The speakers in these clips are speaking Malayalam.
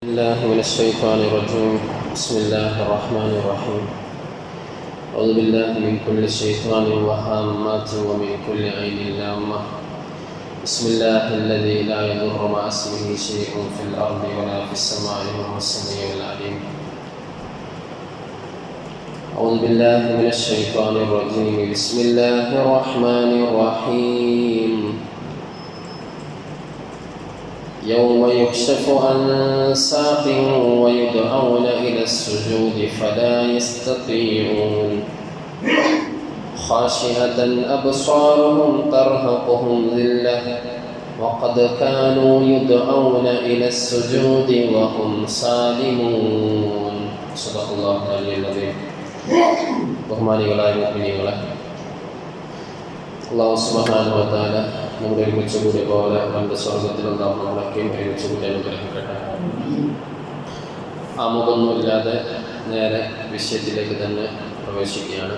الله من الشيطان الرجيم. بسم الله الرحمن الرحيم. أعوذ بالله من كل شيطان وهامات ومن كل عين لامة. بسم الله الذي لا يضر مع اسمه شيء في الأرض ولا في السماء وهو السميع العليم. أعوذ بالله من الشيطان الرجيم. بسم الله الرحمن الرحيم. يوم يكشف عن ساق ويدعون إلى السجود فلا يستطيعون خاشعة أبصارهم ترهقهم ذلة وقد كانوا يدعون إلى السجود وهم سالمون. صدق الله العلي العظيم. ബഹുമാനികളായ മുഅ്മിനീങ്ങളെ, അല്ലാഹു സുബ്ഹാനഹു വ തആല നമ്മുടെ ഒരുമിച്ച് കൂടി പോലെ അവൻ്റെ സ്വർഗത്തിൽ അല്ലാഹു നമ്മളൊക്കെയും ഒരുമിച്ച് കൂടി അനുഗ്രഹിക്കട്ടെ. ആമുഖമൊന്നുമില്ലാതെ നേരെ വിഷയത്തിലേക്ക് തന്നെ പ്രവേശിക്കുകയാണ്.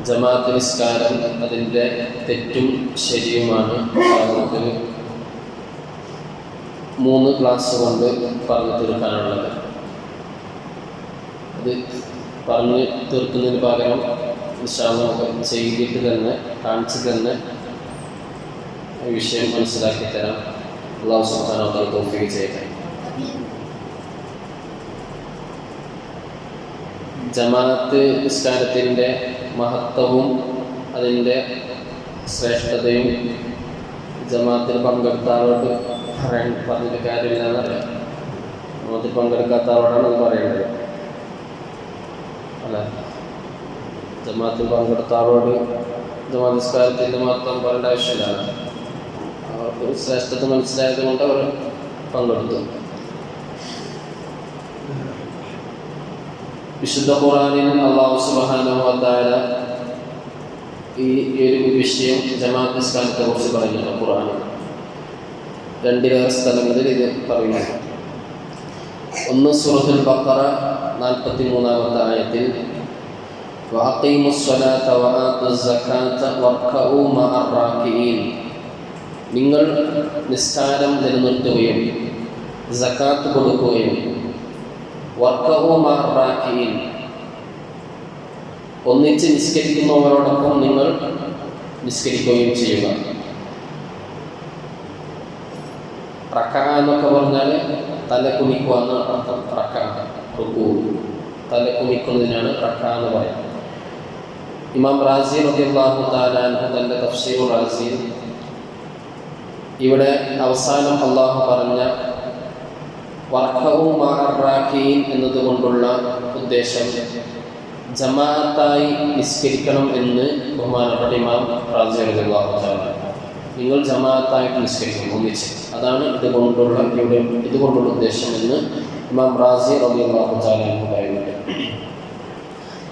ജമാഅത്ത് നിസ്കാരം അതിൻ്റെ തെറ്റും ശരിയുമാണ് നമുക്ക് 3 ക്ലാസ് കൊണ്ട് പറഞ്ഞു തീർക്കാനുള്ളത്. അത് പറഞ്ഞു തീർക്കുന്നതിന് പകരം നമുക്ക് ചെയ്തിട്ട് തന്നെ കാണിച്ചു തന്നെ വിഷയം മനസ്സിലാക്കി തരാം. അല്ലാഹു സുബ്ഹാനഹു വ തആല തൗഫീഖ് ചെയ്യട്ടെ. ജമാഅത്ത് നിസ്കാരത്തിൻ്റെ മഹത്വവും അതിൻ്റെ ശ്രേഷ്ഠതയും ജമാഅത്തിൽ പങ്കെടുത്ത ആളോട് പറഞ്ഞിട്ട് കാര്യമില്ലെന്നറിയാം. ജമാഅത്തിൽ പങ്കെടുക്കാത്ത ആളോടാണ് അത് പറയേണ്ടത് അല്ല. ജമാഅത്തിൽ പങ്കെടുത്ത ആളോട് ജമാഅത്ത് നിസ്കാരത്തിൻ്റെ മഹത്വം പറയേണ്ട ആവശ്യമില്ല. അവർക്ക് ശ്രേഷ്ഠത മനസ്സിലായത് കൊണ്ട് അവർ പങ്കെടുത്തു. വിശുദ്ധ ഖുർആനിൽ അല്ലാഹു സുബ്ഹാനഹു വ തആല ഈ ഒരു വിഷയം ജമാഅത്ത് നിസ്കാരത്തെ കുറിച്ച് പറയുന്നുണ്ട്. ഖുർആനിൽ 2 സ്ഥലങ്ങളിൽ ഇത് പറയുന്നുണ്ട്. ഒന്ന് സൂറത്തുൽ ബഖറ 43-ാമത്തെ ആയത്തിൽ വഅഖീമുസ് സ്വലാത്ത വആത്തുസ് സകാത്ത വർക്കഊ മഅർ റാക്കിഈൻ, നിങ്ങൾ നിസ്കാരം നിലനിർത്തുകയും സകാത്ത് കൊടുക്കുകയും വർക്കഊ മഅർ റാക്കിഈൻ, ഒന്നിച്ച് നിസ്കരിക്കുന്നവരോടൊപ്പം നിങ്ങൾ നിസ്കരിക്കുകയും ചെയ്യുക. റക്അ എന്നൊക്കെ പറഞ്ഞാൽ തല കുനിക്കുക എന്ന് അർത്ഥം. റക്അ റുകൂ, തല കുനിക്കുന്നതിനാണ് റക്അ എന്ന് പറയുന്നത്. ഇമാം റാസി റളിയല്ലാഹു തആല അൻഹു തന്റെ തഫ്സീർ റാസിയിൽ ഇവിടെ അവസാനം അല്ലാഹു പറഞ്ഞ വർക്കഊ മഅർ റാക്കിഈൻ എന്നതുകൊണ്ടുള്ള ഉദ്ദേശം ജമാഅത്തായി നിസ്കരിക്കണം എന്ന് ബഹുമാനപ്പെട്ട ഇമാം റാസി റളിയല്ലാഹു തആല, നിങ്ങൾ ജമാഅത്തായിട്ട് നിസ്കരിക്കണം ഒന്നിച്ച്, അതാണ് ഇതുകൊണ്ടുള്ള ഉദ്ദേശം എന്ന് ഇമാം റാസി റളിയല്ലാഹു തആല പറയുന്നുണ്ട്.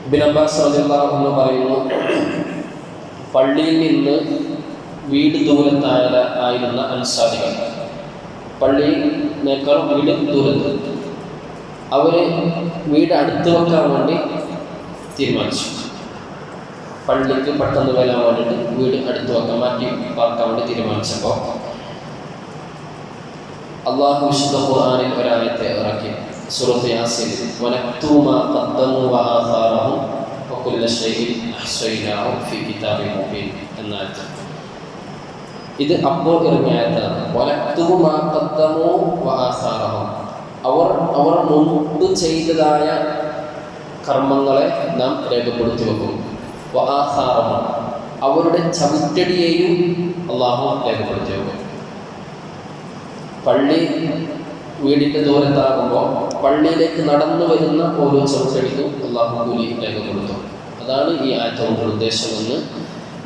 ഇബ്നു അബ്ബാസ് റളിയല്ലാഹു അൻഹു പറയുന്നു, പള്ളിയിൽ നിന്ന് വീട് ദൂരത്തായിരുന്ന അൻസാരികൾ, പള്ളിയേക്കാൾ വീട് ദൂരത്ത്, അവർ വീട് അടുത്ത് വെക്കാൻ വേണ്ടി തീരുമാനിച്ചു. പള്ളിക്ക് പെട്ടെന്ന് വരാൻ വേണ്ടിയിട്ട് വീട് അടുത്ത് വെക്കാൻ മാറ്റി പാർക്കാൻ വേണ്ടി തീരുമാനിച്ചപ്പോൾ അല്ലാഹു വിശുദ്ധ ഖുർആനിൽ ഒരായത്തെ ഇറക്കി. സൂറത്ത് യാസീൻ, വനക്തു മാ ഖദ്ദമു വആസാറഹും വകുല്ല ശൈഇൻ അഹ്സൈനാഹു ഫീ കിതാബിൻ മുബീൻ എന്ന ആയത്ത്. ഇത് അപ്പോൾ ഇറങ്ങിയ ആയത്താണ്. വനക്തു മാ ഖദ്ദമു വആസാറഹും, അവർ മുൻപ് ചെയ്തതായ കർമ്മങ്ങളെ നാം രേഖപ്പെടുത്തി വെക്കും. വആസാറഹും, അവരുടെ ചവിട്ടടിയെയും അല്ലാഹു രേഖപ്പെടുത്തി വെക്കും. പള്ളി വീടിൻ്റെ ദൂരത്താകുമ്പോൾ പള്ളിയിലേക്ക് നടന്നു വരുന്ന ഓരോ ചവിട്ടടിക്കും അല്ലാഹു കൂലി രേഖപ്പെടുത്തും. അതാണ് ഈ ആയത്തുകൊണ്ടുള്ള ഉദ്ദേശമെന്ന്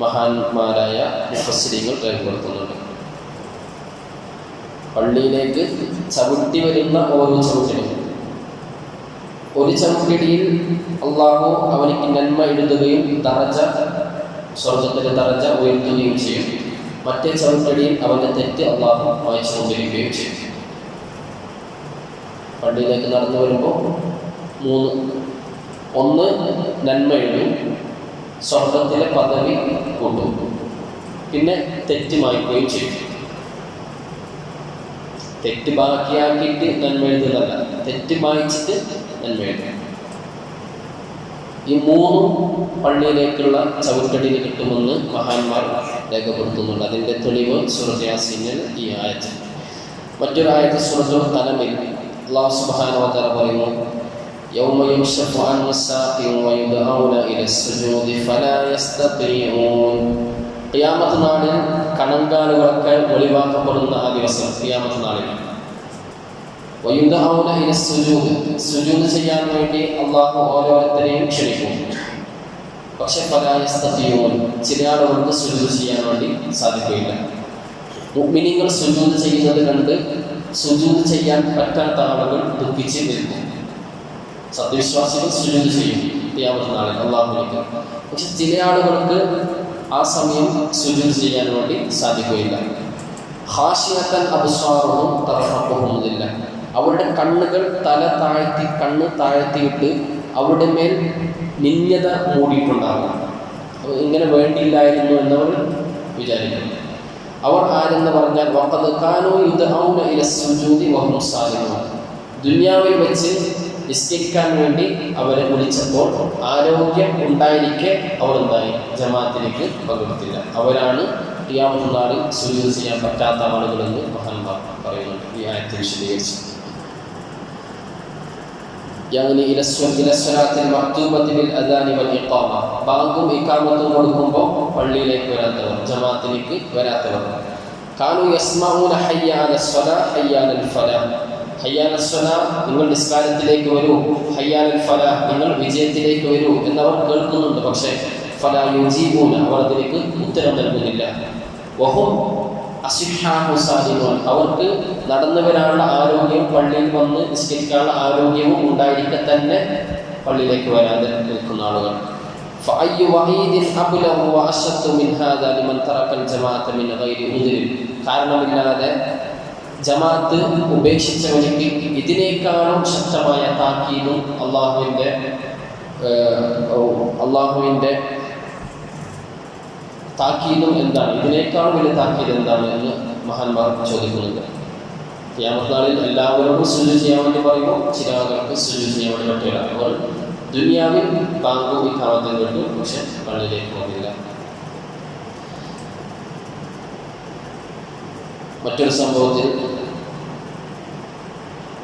മഹാന്മാരായ മുഫസ്സിരീങ്ങൾ രേഖപ്പെടുത്തുന്നുണ്ട്. പള്ളിയിലേക്ക് ചവിട്ടി വരുന്ന ഓരോ ചവിട്ടടിയും, ഒരു ചവിട്ടടിയിൽ അല്ലാഹു അവനിക്ക് നന്മ എഴുതുകയും സ്വർഗത്തിലെ ദറജ ഉയർത്തുകയും ചെയ്യും. മറ്റേ ചവിട്ടടിയിൽ അവൻ്റെ തെറ്റ് അല്ലാഹു വായിച്ചു കൊണ്ടിരിക്കുകയും ചെയ്യും. പള്ളിയിലേക്ക് നടന്നു വരുമ്പോൾ 3, ഒന്ന് നന്മ എഴുതും, സ്വർഗത്തിലെ പദവി കൊണ്ടും, പിന്നെ തെറ്റ് മായ്ക്കുകയും ചെയ്യും. തെറ്റ് ബാക്കിയാക്കിയിട്ട് നന്മ എഴുതുന്നതല്ല, തെറ്റ് വായിച്ചിട്ട് നന്മ എഴുതുക. ഈ 3 പള്ളിയിലേക്കുള്ള ചവിട്ടടിയിൽ കിട്ടുമെന്ന് മഹാന്മാർ രേഖപ്പെടുത്തുന്നുണ്ട്. അതിൻ്റെ തെളിവ് സൂറത്ത് യാസീനിൽ ഈ ആയത്ത്. മറ്റൊരു ആയത്ത് സൂറത്തുൽ ഖലമിൽ അല്ലാഹു സുബ്ഹാനഹു വ തആല പറയുന്നു, യൗമ യുക്ശഫു അൻ സാഖിൻ വയുദ്ഔന ഇലസ്സുജൂദി ഫലാ യസ്തഖീഊൻ. ഖിയാമത്ത് നാളിൽ കണങ്കാലുകളൊക്കെ ഒളിവാക്കപ്പെടുന്ന ആ ദിവസം, ഖിയാമത്ത് നാളിൽ വയുദ്ഔന ഇലസ്സുജൂദ്, സുജൂദ് ചെയ്യാൻ വേണ്ടി അല്ലാഹു ഓരോരുത്തരെയും ക്ഷണിക്കും. പക്ഷെ ഫലാ യസ്തഖീഊൻ, ചില ആളുകൾക്ക് സുജൂദ് ചെയ്യാൻ വേണ്ടി സാധിക്കുകയില്ല. മുഅ്മിനീങ്ങൾ സുജൂദ് ചെയ്യുന്നത് കണ്ട് സുജൂദ് ചെയ്യാൻ പറ്റാത്ത ആളുകൾ ദുഃഖിച്ച് നിൽക്കും. സത്യവിശ്വാസികൾ സുജൂദ് ചെയ്യും ഖിയാമത്ത് നാളിൽ അല്ലാഹുവിലേക്ക്. പക്ഷെ ചില ആളുകൾക്ക് ആ സമയം സുജൂദ് ചെയ്യാൻ വേണ്ടി സാധിക്കുകയില്ല. ഖാശിയത്തൻ അബ്സാറുഹും തർഹഖുഹും ദില്ല, അവരുടെ കണ്ണ് താഴ്ത്തിയിട്ട് അവരുടെ മേൽ നിന്യത മൂടിയിട്ടുണ്ടാകും. ഇങ്ങനെ വേണ്ടിയില്ലായിരുന്നു എന്നവർ വിചാരിക്കുന്നു. അവർ ആരെന്ന് പറഞ്ഞാൽ വഖദ് കാനൂ യുദ്ഔന ഇലസ്സുജൂദി വഹും സാലിമൂൻ, ദുനിയാവിൽ വെച്ച് നിസ്കരിക്കാൻ വേണ്ടി അവരെ വിളിച്ചപ്പോൾ ആരോഗ്യം ഉണ്ടായിരിക്കെ അവർ എന്തായി? ജമാഅത്തിലേക്ക് പങ്കെടുത്തില്ല. അവരാണ് ഖിയാമത്ത് നാളിൽ സുജൂദ് ചെയ്യാൻ പറ്റാത്ത ആളുകളെന്ന് മഹാന്മാർ പറയുന്നുണ്ട്. ഈ ആയത്തെ വിശദീകരിച്ചു. യാനി ഇലസ്വലാത്തിൽ മക്തൂബത്തി ബിൽ അദാനി വൽ ഇഖാമ, ബാങ്കും ഇഖാമത്തും കൊടുക്കുമ്പോൾ പള്ളിയിലേക്ക് വരാത്തവർ, ജമാഅത്തിലേക്ക് വരാത്തവർ. കാനൂ യസ്മഊന ഹയ്യ അലസ്സലാ ഹയ്യ അലൽ ഫലാഹ്, ഹയ്യ അലസ്സലാ നിങ്ങൾ നിസ്കാരത്തിലേക്ക് വരൂ, ഹയ്യ അലൽ ഫലാഹ് നിങ്ങൾ വിജയത്തിലേക്ക് വരൂ എന്നവർ കേൾക്കുന്നുണ്ട്. പക്ഷേ ഫലാ യുജീബൂന, അവർ അതിലേക്ക് ഉത്തരം നൽകുന്നില്ല. വഹും അസിഹാഹു സാലിമൂൻ, അവർക്ക് നടന്നു വരാനുള്ള ആരോഗ്യം, പള്ളിയിൽ വന്ന് നിസ്കരിക്കാനുള്ള ആരോഗ്യവും ഉണ്ടായിരിക്കെ തന്നെ പള്ളിയിലേക്ക് വരാതെ നിൽക്കുന്ന ആളുകൾ. ഫഅയ്യു വഈദിൻ അബ്ലഗു വഅശദ്ദു മിൻ ഹാദാ ലിമൻ തറക്കൽ ജമാഅത മിൻ ഗൈരി ഉദ്രിൻ, കാരണമില്ലാതെ ജമാഅത്ത് ഉപേക്ഷിച്ചവർക്ക് ഇതിനേക്കാളും ശക്തമായ താക്കീതും അള്ളാഹുവിൻ്റെ താക്കീതും എന്താണ്, ഇതിനേക്കാളും വലിയ താക്കീത് എന്താണ് എന്ന് മഹാന്മാർ ചോദിക്കുന്നുണ്ട്. ഖിയാമത്ത് നാളിൽ എല്ലാവരോടും സുജൂദ് ചെയ്യാൻ വേണ്ടി പറയുമ്പോൾ ചില ആളുകൾക്ക് സുജൂദ് ചെയ്യാൻ വേണ്ടി പറ്റില്ല. അവർ ദുനിയാവിൽ ബാങ്കും ഇഖാമത്തും കേട്ടു, പക്ഷെ പള്ളിയിലേക്ക് പോകില്ല. മറ്റൊരു സംഭവത്തിൽ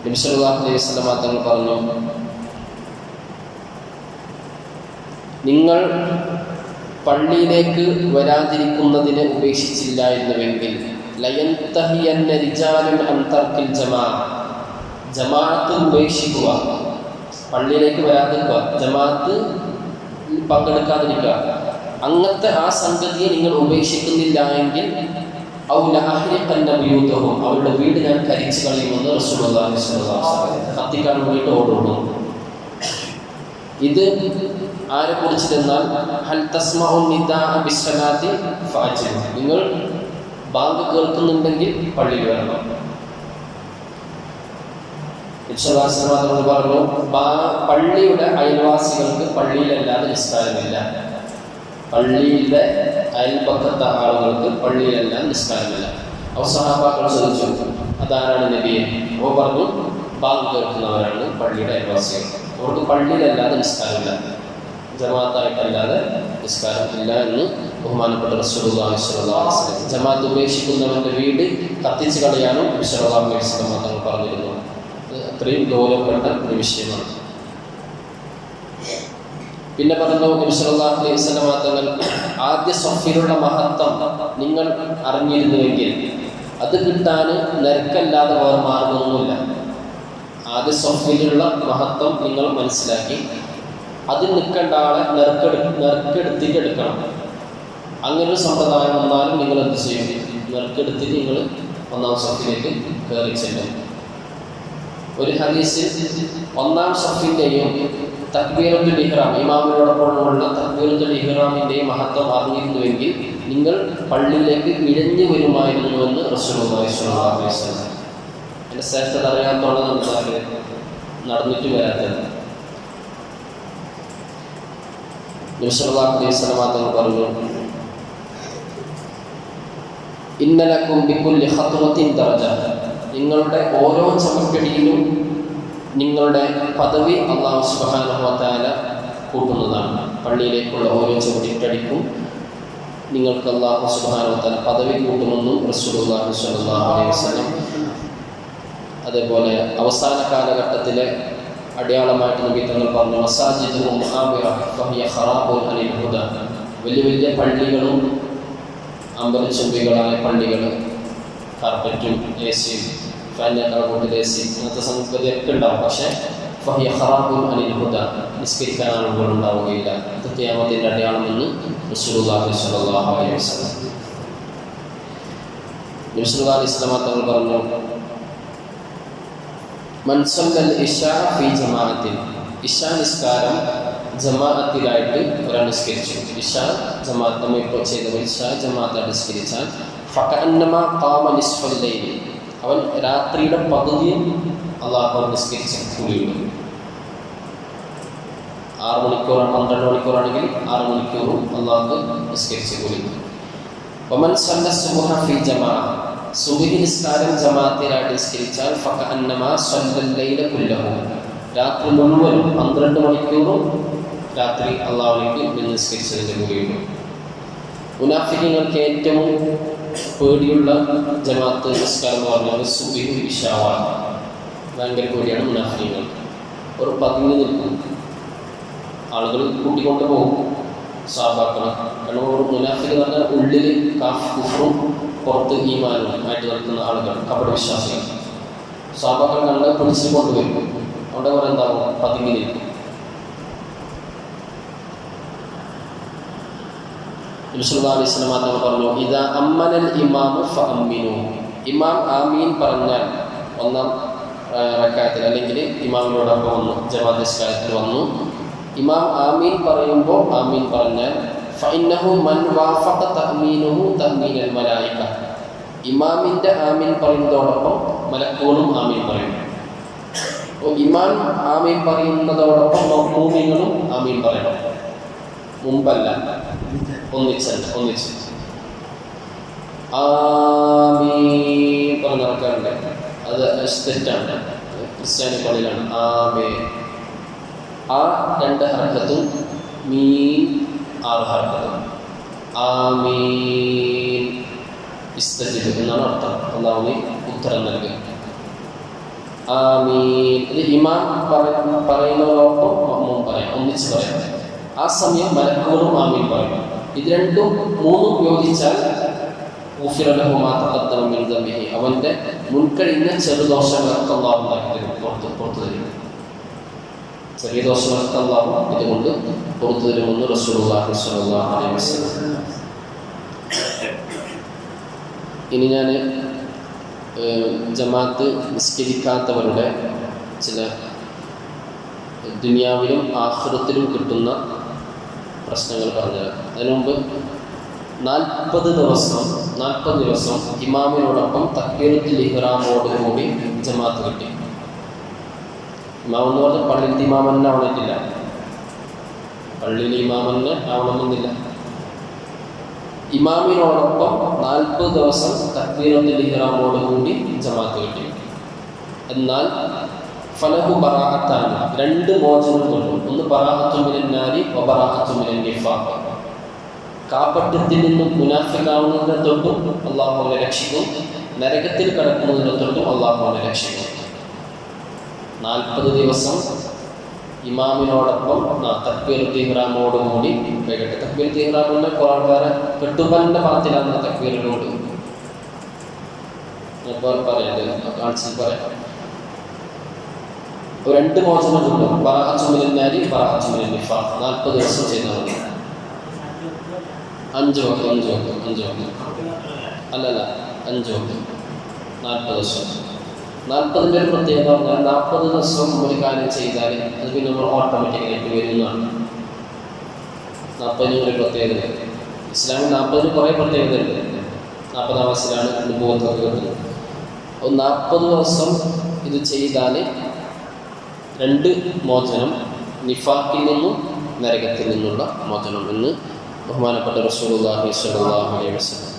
നബി സല്ലല്ലാഹു അലൈഹി വസല്ലം തങ്ങൾ പറഞ്ഞു, നിങ്ങൾ പള്ളിയിലേക്ക് വരാതിരിക്കുന്നതിനെ ഉപേക്ഷിച്ചില്ലായിരുന്നുവെങ്കിൽ ലയന്തഹിയന്ന റിജാലുൻ അൻ തർക്കിൽ ജമാഅത്ത് ഉപേക്ഷിക്കുക, പള്ളിയിലേക്ക് വരാതിരിക്കുക, ജമാഅത്ത് പങ്കെടുക്കാതിരിക്കുക, അങ്ങനത്തെ ആ സംഗതിയെ നിങ്ങൾ ഉപേക്ഷിക്കുന്നില്ല എങ്കിൽ ഔ ലഅഹ്രിഖന്ന ബിയൂതഹും, അവരുടെ വീട് ഞാൻ കരിച്ചു കളയുമെന്ന് റസൂലുള്ളാഹി സ്വല്ലല്ലാഹു അലൈഹി വസല്ലം കത്തിക്കാൻ വേണ്ടിയിട്ട് ഓടുന്നു. ഇത് ആരെ കുറിച്ചിരുന്നാൽ ഹൽ തസ്മഉ നിദാഅ ബിസ്സലാത്തി ഫഅജിബ്, നിങ്ങൾ ബാങ്ക് കേൾക്കുന്നുണ്ടെങ്കിൽ പള്ളിയിൽ വരണം. വിശ്വാസങ്ങൾ പറഞ്ഞു, പള്ളിയുടെ അയൽവാസികൾക്ക് പള്ളിയിലല്ലാതെ നിസ്കാരമില്ല, പള്ളിയിലെ അയൽപക്കത്തെ ആളുകൾക്ക് പള്ളിയിലെല്ലാം നിസ്കാരമില്ല. അപ്പോൾ സഹാബാക്കൾ ചോദിച്ചു, അതാരാണ് നബിയെ? അപ്പോൾ പറഞ്ഞു, ബാങ്ക് കേൾക്കുന്നവരാണ് പള്ളിയുടെ അയൽവാസികൾ, അവർക്ക് പള്ളിയിലല്ലാതെ നിസ്കാരമില്ല, ജമാഅത്തായിട്ടല്ലാതെ നിസ്കാരമില്ല എന്ന് ബഹുമാനപ്പെട്ട റസൂലുള്ളാഹി സ്വല്ലല്ലാഹു അലൈഹി വസല്ലം. ജമാഅത്ത് ഉപേക്ഷിക്കുന്നവൻ്റെ വീട് കത്തിച്ച് കളയാനും നബി സല്ലല്ലാഹു അലൈഹി വസല്ലം തങ്ങൾ പറഞ്ഞിരുന്നു. അത്രയും ഗൗരവപ്പെട്ട ഒരു വിഷയമാണ്. പിന്നെ പറഞ്ഞു നബി സല്ലല്ലാഹു അലൈഹി വസല്ലം തങ്ങൾ, ആദ്യ സ്വഫിലുള്ള മഹത്വം നിങ്ങൾ അറിഞ്ഞിരുന്നുവെങ്കിൽ അത് കിട്ടാൻ നരക്കല്ലാതെ വേറെ മാർഗമൊന്നുമില്ല. ആദ്യ സ്വഫിലുള്ള മഹത്വം നിങ്ങൾ മനസ്സിലാക്കി അതിൽ നിൽക്കേണ്ട ആളെ നെറുക്കെടുത്തിട്ട് എടുക്കണം. അങ്ങനൊരു സമ്പ്രദായം വന്നാലും നിങ്ങൾ എന്ത് ചെയ്യും? നെറുക്കെടുത്തിട്ട് നിങ്ങൾ ഒന്നാം സ്വഫിലേക്ക് കയറി ചെല്ലും. ഒരു ഹദീസിൽ ഒന്നാം സ്വഫിൻ്റെയും തക്ബീറത്തുൽ ഇഹ്റാം, ഇമാമിനോടൊപ്പമുള്ള തക്ബീറത്തുൽ ഇഹ്റാമിൻ്റെയും മഹത്വം അറിഞ്ഞിരുന്നുവെങ്കിൽ നിങ്ങൾ പള്ളിയിലേക്ക് ഇഴഞ്ഞു വരുമായിരുന്നുവെന്ന് റസൂലുള്ളാഹി സ്വല്ലല്ലാഹു അലൈഹി വസല്ലം. എൻ്റെ ശ്രേഷ്ഠത അറിയാത്തോളം നടന്നിട്ട് വരാത്തത്. നബി സല്ലല്ലാഹു അലൈഹി വസല്ലം തങ്ങൾ പറഞ്ഞു, ഇന്നലക്കും ബികുല്ലി ഖത്വത്തിൻ ദറജ, നിങ്ങളുടെ ഓരോ ചവിട്ടടിയിലും നിങ്ങളുടെ പദവി അല്ലാഹു സുബ്ഹാനഹു വ തആല കൂട്ടുന്നതാണ്. പള്ളിയിലേക്കുള്ള ഓരോ ചവിട്ടടിക്കും നിങ്ങൾക്ക് അല്ലാഹു സുബ്ഹാനഹു വ തആല പദവി കൂട്ടുമെന്നും റസൂലുള്ളാഹി സ്വല്ലല്ലാഹു അലൈഹി വസല്ലം. അതേപോലെ അവസാന കാലഘട്ടത്തിലെ അടയാളമായിട്ട് നബി തങ്ങൾ പറഞ്ഞു, മസാജിദുൽ മുആമിറ വഹിയ ഖറാബുൻ അനിൽ ഹുദ. വലിയ വലിയ പള്ളികളും അമ്പലച്ചുംബികളായ പള്ളികൾ, കാർപ്പറ്റും എ സിയും ഫാനിനേക്കാൾ കൂടുതൽ എ സി അങ്ങനത്തെ സംഗതിയൊക്കെ ഉണ്ടാവും. പക്ഷേ വഹിയ ഖറാബുൻ അനിൽ ഹുദ, നിസ്കരിക്കാൻ ആളുകൾ ഉണ്ടാവുകയില്ല. ഇത് ഖിയാമത്തിന്റെ അടയാളമെന്ന് റസൂലുള്ളാഹി സ്വല്ലല്ലാഹു അലൈഹി വസല്ലം. നബി സല്ലല്ലാഹു അലൈഹി വസല്ലം തങ്ങൾ പറഞ്ഞു, മൻ സല്ലൽ ഇശാ ഫീ ജമാഅത്തിൻ, ഇശാ നിസ്കാരം ജമാഅത്തിലായിട്ട് ഒരാൾ നിസ്കരിച്ചു. ഇശാ ജമാഅത്ത് നമ്മൾ ഇപ്പോൾ ചെയ്ത ഇശാ ജമാഅത്തായിട്ട് നിസ്കരിച്ചാൽ ഫകഅന്നമാ ഖാമ നിസ്ഫൽ ലൈൽ, അവൻ രാത്രിയുടെ പകുതിയും അല്ലാഹു നിസ്കരിച്ച കൂലിയുണ്ട്. 6 മണിക്കൂറാണ്, 12 മണിക്കൂറാണെങ്കിൽ 6 മണിക്കൂറും അല്ലാഹു നിസ്കരിച്ച കൂലിയുണ്ട്. വമൻ സല്ല സുബ്ഹ ഫീ ജമാഅ, സുബ്ഹി നിസ്കാരം ജമാഅത്തിലായിട്ട് നിസ്കരിച്ചാൽ ഫകഅന്നമാ സല്ലൽ ലൈല കുല്ലഹു, രാത്രി മുഴുവനും 12 മണിക്കൂറും രാത്രി അല്ലാഹുവിലേക്ക് നിസ്കരിച്ചതിൻ്റെ കൂലിയുണ്ട്. മുനാഫിഖീങ്ങൾക്ക് ഏറ്റവും പേടിയുള്ള ജമാഅത്ത് നിസ്കാരം എന്ന് പറഞ്ഞാൽ സുബ്ഹി ഇശാവാണ്. ഭയങ്കര പേടിയാണ് മുനാഫിഖീങ്ങൾക്ക്. ഒരു പതിഞ്ഞു നിൽക്കും, ആളുകൾ കൂട്ടിക്കൊണ്ട് പോകും സഹാബാക്കളെ. കാരണം ഒരു മുനാഫിഖ് എന്ന് പറഞ്ഞാൽ ഉള്ളിൽ കുഫ്റും പുറത്ത് ഈമാനും ആയിട്ട് നിൽക്കുന്ന ആളുകൾ, കപട വിശ്വാസികൾ. സഹാബാക്കൾ കണ്ട് പിടിച്ച് കൊണ്ടുവരും. അവിടെ കുറെ എന്താകും, പതുങ്ങി നിൽക്കും. നബി സല്ലല്ലാഹു അലൈഹി വസല്ലം തങ്ങൾ പറഞ്ഞു, ഇദാ അമ്മനൽ ഇമാമു ഫഅമ്മിനു, ഇമാം ആമീൻ പറഞ്ഞാൽ ഒന്നാം റക്അത്തിൽ അല്ലെങ്കിൽ ഇമാമിനോടൊപ്പം വന്നു ജമാഅത്ത് നിസ്കാരത്തിൽ വന്നു, ഇമാം ആമീൻ പറയുമ്പോൾ ആമീൻ പറഞ്ഞാൽ ഫഇന്നഹു മൻ വാഫഖ തഅമീനുഹു തഅമീനൽ മലായിക, ഇമാമിൻ്റെ ആമീൻ പറയുന്നതോടൊപ്പം മലക്കുകളും ആമീൻ പറയും. ഇമാം ആമീൻ പറയുന്നതോടൊപ്പം മഅ്മൂമിങ്ങളും ആമീൻ പറയണം. മുമ്പല്ല, ഒന്നിച്ച് ആമീൻ പറഞ്ഞ് നടക്കാറുണ്ട്. അത് തെറ്റാണ്. ക്രിസ്ത്യാനി പള്ളിയിലാണ് ആമീൻ. ആ 2 ഹർക്കത്തും മീൻ 6 ഹർക്കത്തും. ആമീൻ ഇസ്തജിബ് എന്നാണ് അർത്ഥം. അല്ലാഹുവേ ഉത്തരം നൽകുക. ആമീൻ ഇത് ഇമാം പറയുന്നതോടൊപ്പം മഅ്മൂം പറയാം, ഒന്നിച്ച് പറയാം. ആ സമയം മലക്കുകളും ആമീൻ പറയും. ഇത് 2ഉം 3ഉം യോജിച്ചാൽ അവൻ്റെ മുൻകഴിഞ്ഞ ചെറുദോഷങ്ങളൊക്കെ അല്ലാഹു ഉണ്ടാക്കി തരും, പുറത്തു തരും. ചെറിയ ദോഷങ്ങളൊക്കെ അല്ലാഹു ഇതുകൊണ്ട് പുറത്തു തരുമെന്ന് റസൂലുള്ളാഹി സ്വല്ലല്ലാഹു അലൈഹി വസല്ലം. ഇനി ഞാൻ ജമാഅത്ത് നിസ്കരിക്കാത്തവരുടെ ചില ദുനിയാവിലും ആഖിറത്തിലും കിട്ടുന്ന പ്രശ്നങ്ങൾ പറഞ്ഞുതരാം. അതിനു മുമ്പ് 40 ദിവസം ഇമാമിനോടൊപ്പം തക്ബീറത്തുൽ ഇഹ്റാമോടുകൂടി ജമാഅത്ത് കിട്ടി. ഇമാം എന്ന് പറഞ്ഞാൽ പള്ളിയിലത്തെ ഇമാം തന്നെ ആവണമെന്നില്ല, പള്ളിയിലെ ഇമാം തന്നെ ആവണമെന്നില്ല. ഇമാമിനോടൊപ്പം 40 ദിവസം തക്ബീറത്തുൽ ഇഹ്റാമോടുകൂടി ജമാഅത്ത് കിട്ടി. എന്നാൽ ഫലഹു ബറാഅത്താണ്, 2 മോചനം കിട്ടും. ഒന്ന് ബറാഅത്തുൻ മിനൻ നാരി വ ബറാഅത്തുൻ മിനൻ നിഫാഖ്, കാപട്യത്തിൽ നിന്നും മുനാഫിഖാവുന്നതിനെ തൊട്ടും അല്ലാഹു അവനെ രക്ഷിക്കും, നരകത്തിൽ കടക്കുന്നതിനെ തൊട്ടും അല്ലാഹു അവനെ രക്ഷിക്കും. 40 ദിവസം ഇമാമിനോടൊപ്പം തക്ബീറത്തുൽ ഇഹ്റാമോടുകൂടി കേട്ടെ. തക്ബീറത്തുൽ ഇഹ്റാമിന്റെ വേറെ കെട്ടുപലിന്റെ പണത്തിലാണ് തക്ബീറിനോട് പറയാം. 2 മോചനം കിട്ടും. ബറാഅത്തുൻ മിനൻ നാരി ബറാഅത്തുൻ മിനൻ നിഫാഖ് 40 ദിവസം ചെയ്താൽ മതി. 5 വക്ത് അല്ലല്ല 5 വക്ത് 40 ദിവസം. 40ൻ്റെ ഒരു പ്രത്യേകത പറഞ്ഞാൽ 40 ദിവസം ഒരു കാര്യം ചെയ്താൽ അത് പിന്നെ നമ്മൾ ഓട്ടോമാറ്റിക്കലായിട്ട് വരുന്നതാണ്. 40 ഒരു പ്രത്യേകത. ഇസ്ലാമിൽ 40 കുറേ പ്രത്യേകതയുണ്ട്. 40-ാം വയസ്സിലാണ് അനുഭവത്തൊക്കെ കിട്ടുന്നത്. അപ്പോൾ 40 ദിവസം ഇത് ചെയ്താൽ 2 മോചനം, നിഫാഖിൽ നിന്നും നരകത്തിൽ നിന്നുള്ള മോചനം എന്ന് ബഹുമാനപ്പെട്ട റസൂലുള്ളാഹി സ്വല്ലല്ലാഹു അലൈഹി വസല്ലം.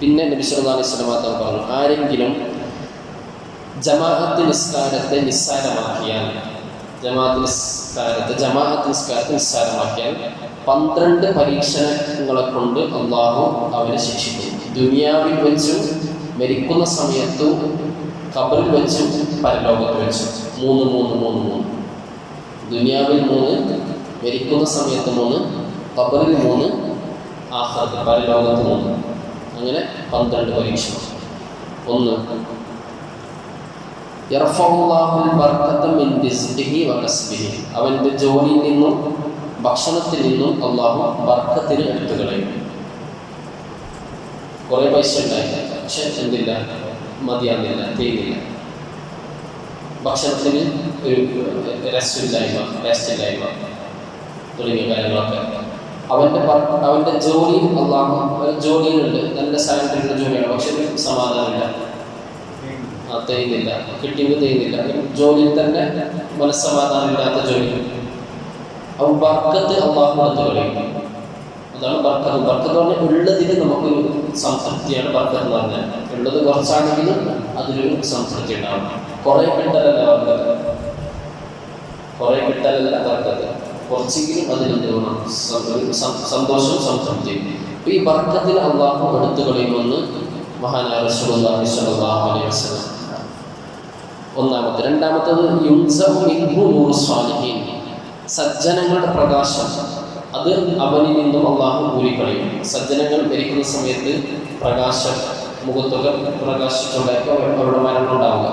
പിന്നെ നബി സല്ലല്ലാഹു അലൈഹി വസല്ലം തങ്ങൾ പറഞ്ഞു, ആരെങ്കിലും ജമാഅത്ത് നിസ്കാരത്തെ നിസ്സാരമാക്കിയാൽ 12 പരീക്ഷണങ്ങളെ കൊണ്ട് അള്ളാഹു അവനെ ശിക്ഷിക്കും. ദുനിയാവിൽ വെച്ചും മരിക്കുന്ന സമയത്തും ഖബറിൽ വെച്ചും പരലോകത്ത് വെച്ചും 3. ദുനിയാവിൽ 3, മരിക്കുന്ന സമയത്ത് 3, ഖബറിൽ 3, ആഖിറത്ത് പരലോകത്ത് 3. അങ്ങനെ 12 പരീക്ഷണം. 1. അവൻ്റെ ജോലിയിൽ നിന്നും ഭക്ഷണത്തിൽ നിന്നും അള്ളാഹു ബർക്കത്തിന് എടുത്തു കളയും. കുറേ പൈസ ഉണ്ടായി, പക്ഷെ എന്തില്ല, മതിയാകുന്നില്ല, തീരുന്നില്ല. ഭക്ഷണത്തിന് ഒരു രസമില്ലായ്മ തുടങ്ങിയ കാര്യങ്ങളൊക്കെ. അവൻ്റെ ജോലി അള്ളാഹു ജോലിയിലുണ്ട്, നല്ല സാലറിയുള്ള ജോലിയാണ്, പക്ഷെ സമാധാനമില്ല, തരുന്നില്ല, കിട്ടിയെങ്കിൽ തരുന്നില്ല. ജോലിയിൽ തന്നെ മനസ്സമാധാനമില്ലാത്ത ജോലി. അപ്പോൾ ബർക്കത്ത് അള്ളാഹു എടുത്തു കളയും. അതാണ് ബർക്കത്ത്. ബർക്കത്ത് പറഞ്ഞാൽ ഉള്ളതിന് നമുക്കൊരു സംതൃപ്തിയാണ് ബർക്കത്ത് എന്ന് പറഞ്ഞാൽ. ഉള്ളത് കുറച്ചാണെങ്കിലും അതിലൊരു സംതൃപ്തി ഉണ്ടാവും. കുറേ കിട്ടലല്ല ബർക്കത്ത്. കുറച്ചെങ്കിലും അതിലെന്ത് വേണം, സന്തോഷവും സംതൃപ്തിയും. അപ്പോൾ ഈ ബർക്കത്തിന് അള്ളാഹു എടുത്തു കളയുമെന്ന് മഹാനായ റസൂലുള്ളാഹി സ്വല്ലല്ലാഹു അലൈഹി വസല്ലം. ഒന്നാമത്തെ. രണ്ടാമത്തത് സജ്ജനങ്ങളുടെ പ്രകാശം, അത് അവനിൽ നിന്നും അള്ളാഹു ഊരിക്കളയും. സജ്ജനങ്ങൾ മരിക്കുന്ന സമയത്ത് പ്രകാശം, മുഖത്തൊക്കെ പ്രകാശിച്ചുണ്ടാക്കി അവരുടെ മരണം ഉണ്ടാവുക,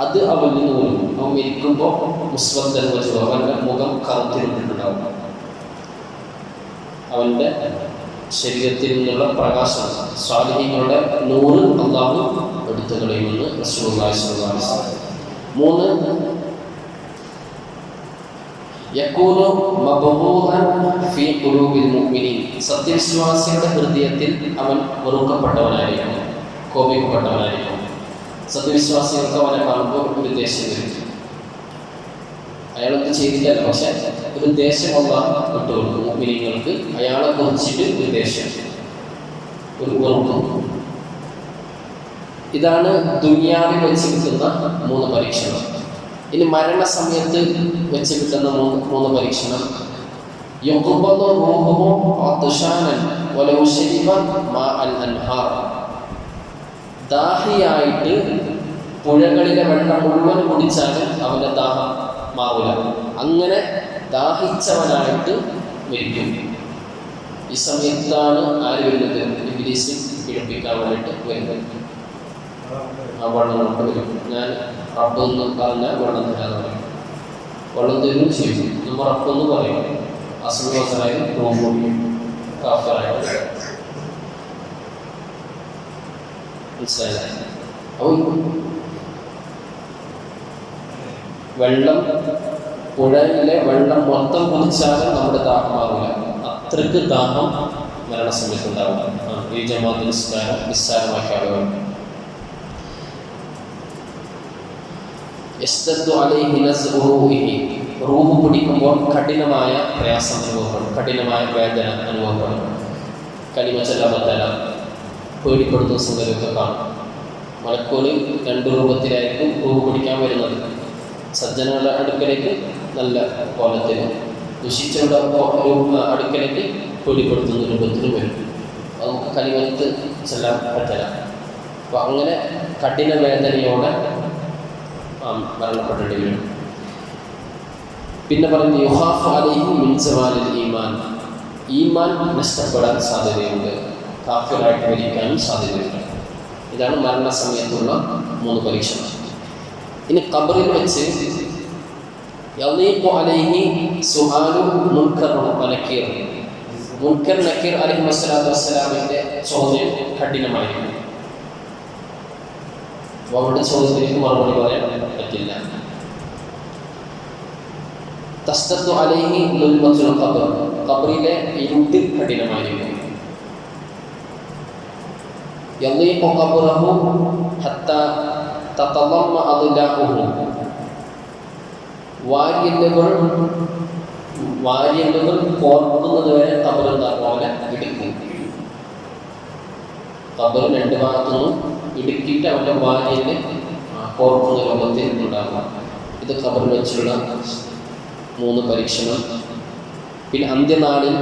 അത് അവനിൽ നിന്ന് ഊരും. അവൻ മരിക്കുമ്പോൾ മുസ്വദ്ദൻ വജഹു, അവൻ്റെ മുഖം കറുത്തിട്ടുണ്ടാവും. അവൻ്റെ ശരീരത്തിൽ നിന്നുള്ള പ്രകാശം, സ്വാലിഹീങ്ങളുടെ നൂറ് അള്ളാഹു എടുത്തു കളയുമെന്ന് റസൂലുള്ളാഹി സ്വല്ലല്ലാഹു അലൈഹി വസല്ലം. 3. യകൂനു മബ്ഗൂദൻ ഫീ ഖുലൂബിൽ മുഅ്മിനീൻ. സത്യവിശ്വാസിയുടെ ഹൃദയത്തിൽ അവൻ വെറുക്കപ്പെട്ടവനായിരിക്കും, കോപിക്കപ്പെട്ടവനായിരിക്കും. സത്യവിശ്വാസികൾക്ക് അവനെ കാണുമ്പോൾ ഒരു ദേഷ്യം വരും. അയാളൊന്നും ചെയ്തില്ലല്ലോ, പക്ഷെ ഒരു ദേഷ്യം അള്ളാഹു വിട്ടുകൊടുക്കും മുഅ്മിനീങ്ങൾക്ക്. അയാളെ കുറിച്ചിട്ട് ഒരു ദേഷ്യം, ഒരു വെറുപ്പ്. ഇതാണ് ദുനിയാവിൽ വെച്ച് കിട്ടുന്ന 3 പരീക്ഷണം. ഇനി മരണസമയത്ത് വെച്ച് കിട്ടുന്ന 3 പരീക്ഷണം. യഖ്ബദു റൂഹുഹു അത്ശാനൻ വലൗ ശരിബ മാഅൽ അൻഹാർ. ദാഹിയായിട്ട് പുഴകളിലെ വെള്ളം മുഴുവൻ കുടിച്ചാലും അവൻ്റെ ദാഹം മാറില്ല. അങ്ങനെ ദാഹിച്ചവനായിട്ട് മരിക്കും. ഈ സമയത്താണ് ആര് വരുന്നത്? ഇബ്ലീസ് പീഡിപ്പിക്കാൻ വേണ്ടിയിട്ട് വരുന്നത്. ആ വെള്ളം കൊണ്ട് വരും. ഞാൻ റബ്ബെന്ന് പറഞ്ഞാൽ വെള്ളം തരാതെ പറയും. വെള്ളം തരും ചെയ്യും. നമ്മൾ റബ്ബെന്ന് പറയും. അസുഖവസരായി കാഫറായിട്ട് മനസ്സിലായി. അപ്പോൾ വെള്ളം, പുഴയിലെ വെള്ളം മൊത്തം കുടിച്ചാലും നമ്മുടെ ദാഹം മാറില്ല. അത്രയ്ക്ക് ദാഹം മരണസമയത്ത് ഉണ്ടാവില്ല. ഈ ജമാഅത്ത് നിസ്കാരം നിസ്സാരമാക്കിയ ആളുകൾ. റൂഹ് പിടിക്കുമ്പോൾ കഠിനമായ പ്രയാസം അനുഭവപ്പെടും, കഠിനമായ വേദന അനുഭവപ്പെടും. കലിമ ചൊല്ലാൻ പറ്റില്ല, പേടിപ്പെടുത്തുന്ന സംഗതിയൊക്കെ കാണും. മലക്കോല് 2 രൂപത്തിലായിരിക്കും റൂഹ് പിടിക്കാൻ വരുന്നത്. സജ്ജനങ്ങളുടെ അടുക്കലേക്ക് നല്ല കോലത്തിൽ, ദുഷിച്ചവരുടെ അടുക്കലേക്ക് പേടിപ്പെടുത്തുന്ന രൂപത്തിലും വരും. നമുക്ക് കലിമത്ത് ചെല്ലാൻ പറ്റില്ല. അപ്പോൾ അങ്ങനെ കഠിന വേദനയോടെ മരണപ്പെടേണ്ടി വരും. പിന്നെ പറയുന്നത് യുഹാഫ് അലൈഹി മിൻ സവാലിൽ ഈമാൻ. ഈമാൻ നഷ്ടപ്പെടാൻ സാധ്യതയുണ്ട്, കാഫിറായിട്ട് മരിക്കാനും സാധ്യതയുണ്ട്. ഇതാണ് മരണസമയത്തുള്ള 3 പരീക്ഷണം. ഇനി ഖബറിൽ വെച്ച് യളീഖു അലൈഹി സുആലു മുൻകർ വനക്കീർ. മുൻകർ നക്കീർ അലൈഹി വസ്സലാമിൻ്റെ ചോദ്യം കഠിനമായിരിക്കും. അവരുടെ ചോദ്യത്തിലേക്ക് മറുപടി പറയാൻ പറ്റില്ല. തസ്തത്തു അലൈഹി ളുൽമത്തുൽ ഖബർ. ഖബറിലെ ഇരുട്ട് കഠിനമായിരിക്കും. യളീഖു ഖബറഹു ഹത്താ തതളമ്മ അദ്ലാഹുഹു. വാരിയല്ലുകൾ കോർക്കുന്നത് വരെ ഖബർ പോലെ ഇടുക്കും. ഖബർ 2 ഭാഗത്തുനിന്നും ഇടുക്കിയിട്ട് അവൻ്റെ വാരിയല് ഓർക്കുന്ന ലോകത്തിൽ ഉണ്ടാകും. ഇത് ഖബറിൽ വെച്ചുള്ള 3 പരീക്ഷണം. പിന്നെ അന്ത്യനാളിൽ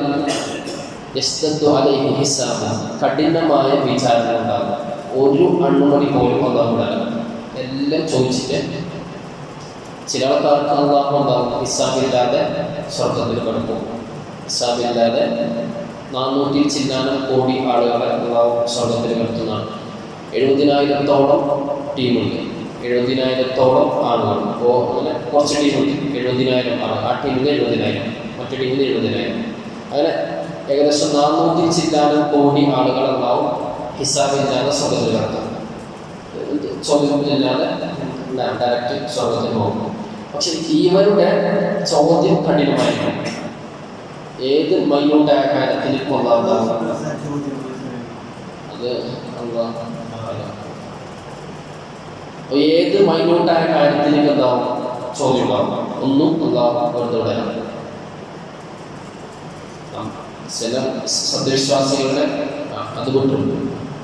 യസ്തദ്ദു അലൈഹി ഹിസാബ്, കഠിനമായ വിചാരണ ഉണ്ടാകും. ഒരു അണ്ണുമണി പോലും അല്ലാഹു എല്ലാം ചോദിച്ചിട്ട് ചില ആൾക്കാർക്ക് അല്ലാഹു ഉണ്ടാകും ഹിസാബില്ലാതെ സ്വർഗത്തിൽ കിടക്കും. ഹിസാബില്ലാതെ 400 ചില്ലാനം കോടി ആളുകളെ അല്ലാഹു സ്വർഗത്തിൽ കിടത്തുന്നതാണ്. 70,000-ഓളം ടീമുണ്ട്, 70,000-ഓളം ആളുകൾ. അപ്പോൾ അങ്ങനെ കുറച്ച് ടീമുണ്ട്, 70,000 ആളുകൾ. ആ ടീമിൽ 70,000, മറ്റു ടീമിൽ 70,000. അങ്ങനെ ഏകദേശം 400 ചില്ലാനം കോടി ആളുകൾ അല്ലാഹു ഹിസാബില്ലാതെ സ്വർഗത്തിൽ കിടത്തും. ചോദ്യമില്ലാതെ ഡയറക്റ്റ് സ്വർഗത്തിൽ പോകും. പക്ഷെ ഇവരുടെ ചോദ്യം കഠിനമായിരിക്കും. ഏത് മൈന്യൂട്ടായ കാര്യത്തിൽ അത് ഏത് മൈന്യൂട്ടായ കാര്യത്തിലേക്ക് എന്താവും ചോദ്യം ഉണ്ടാവും. ഒന്നും വെറുതെ ചില സത്യവിശ്വാസികളുടെ അതുകൊണ്ടുണ്ട്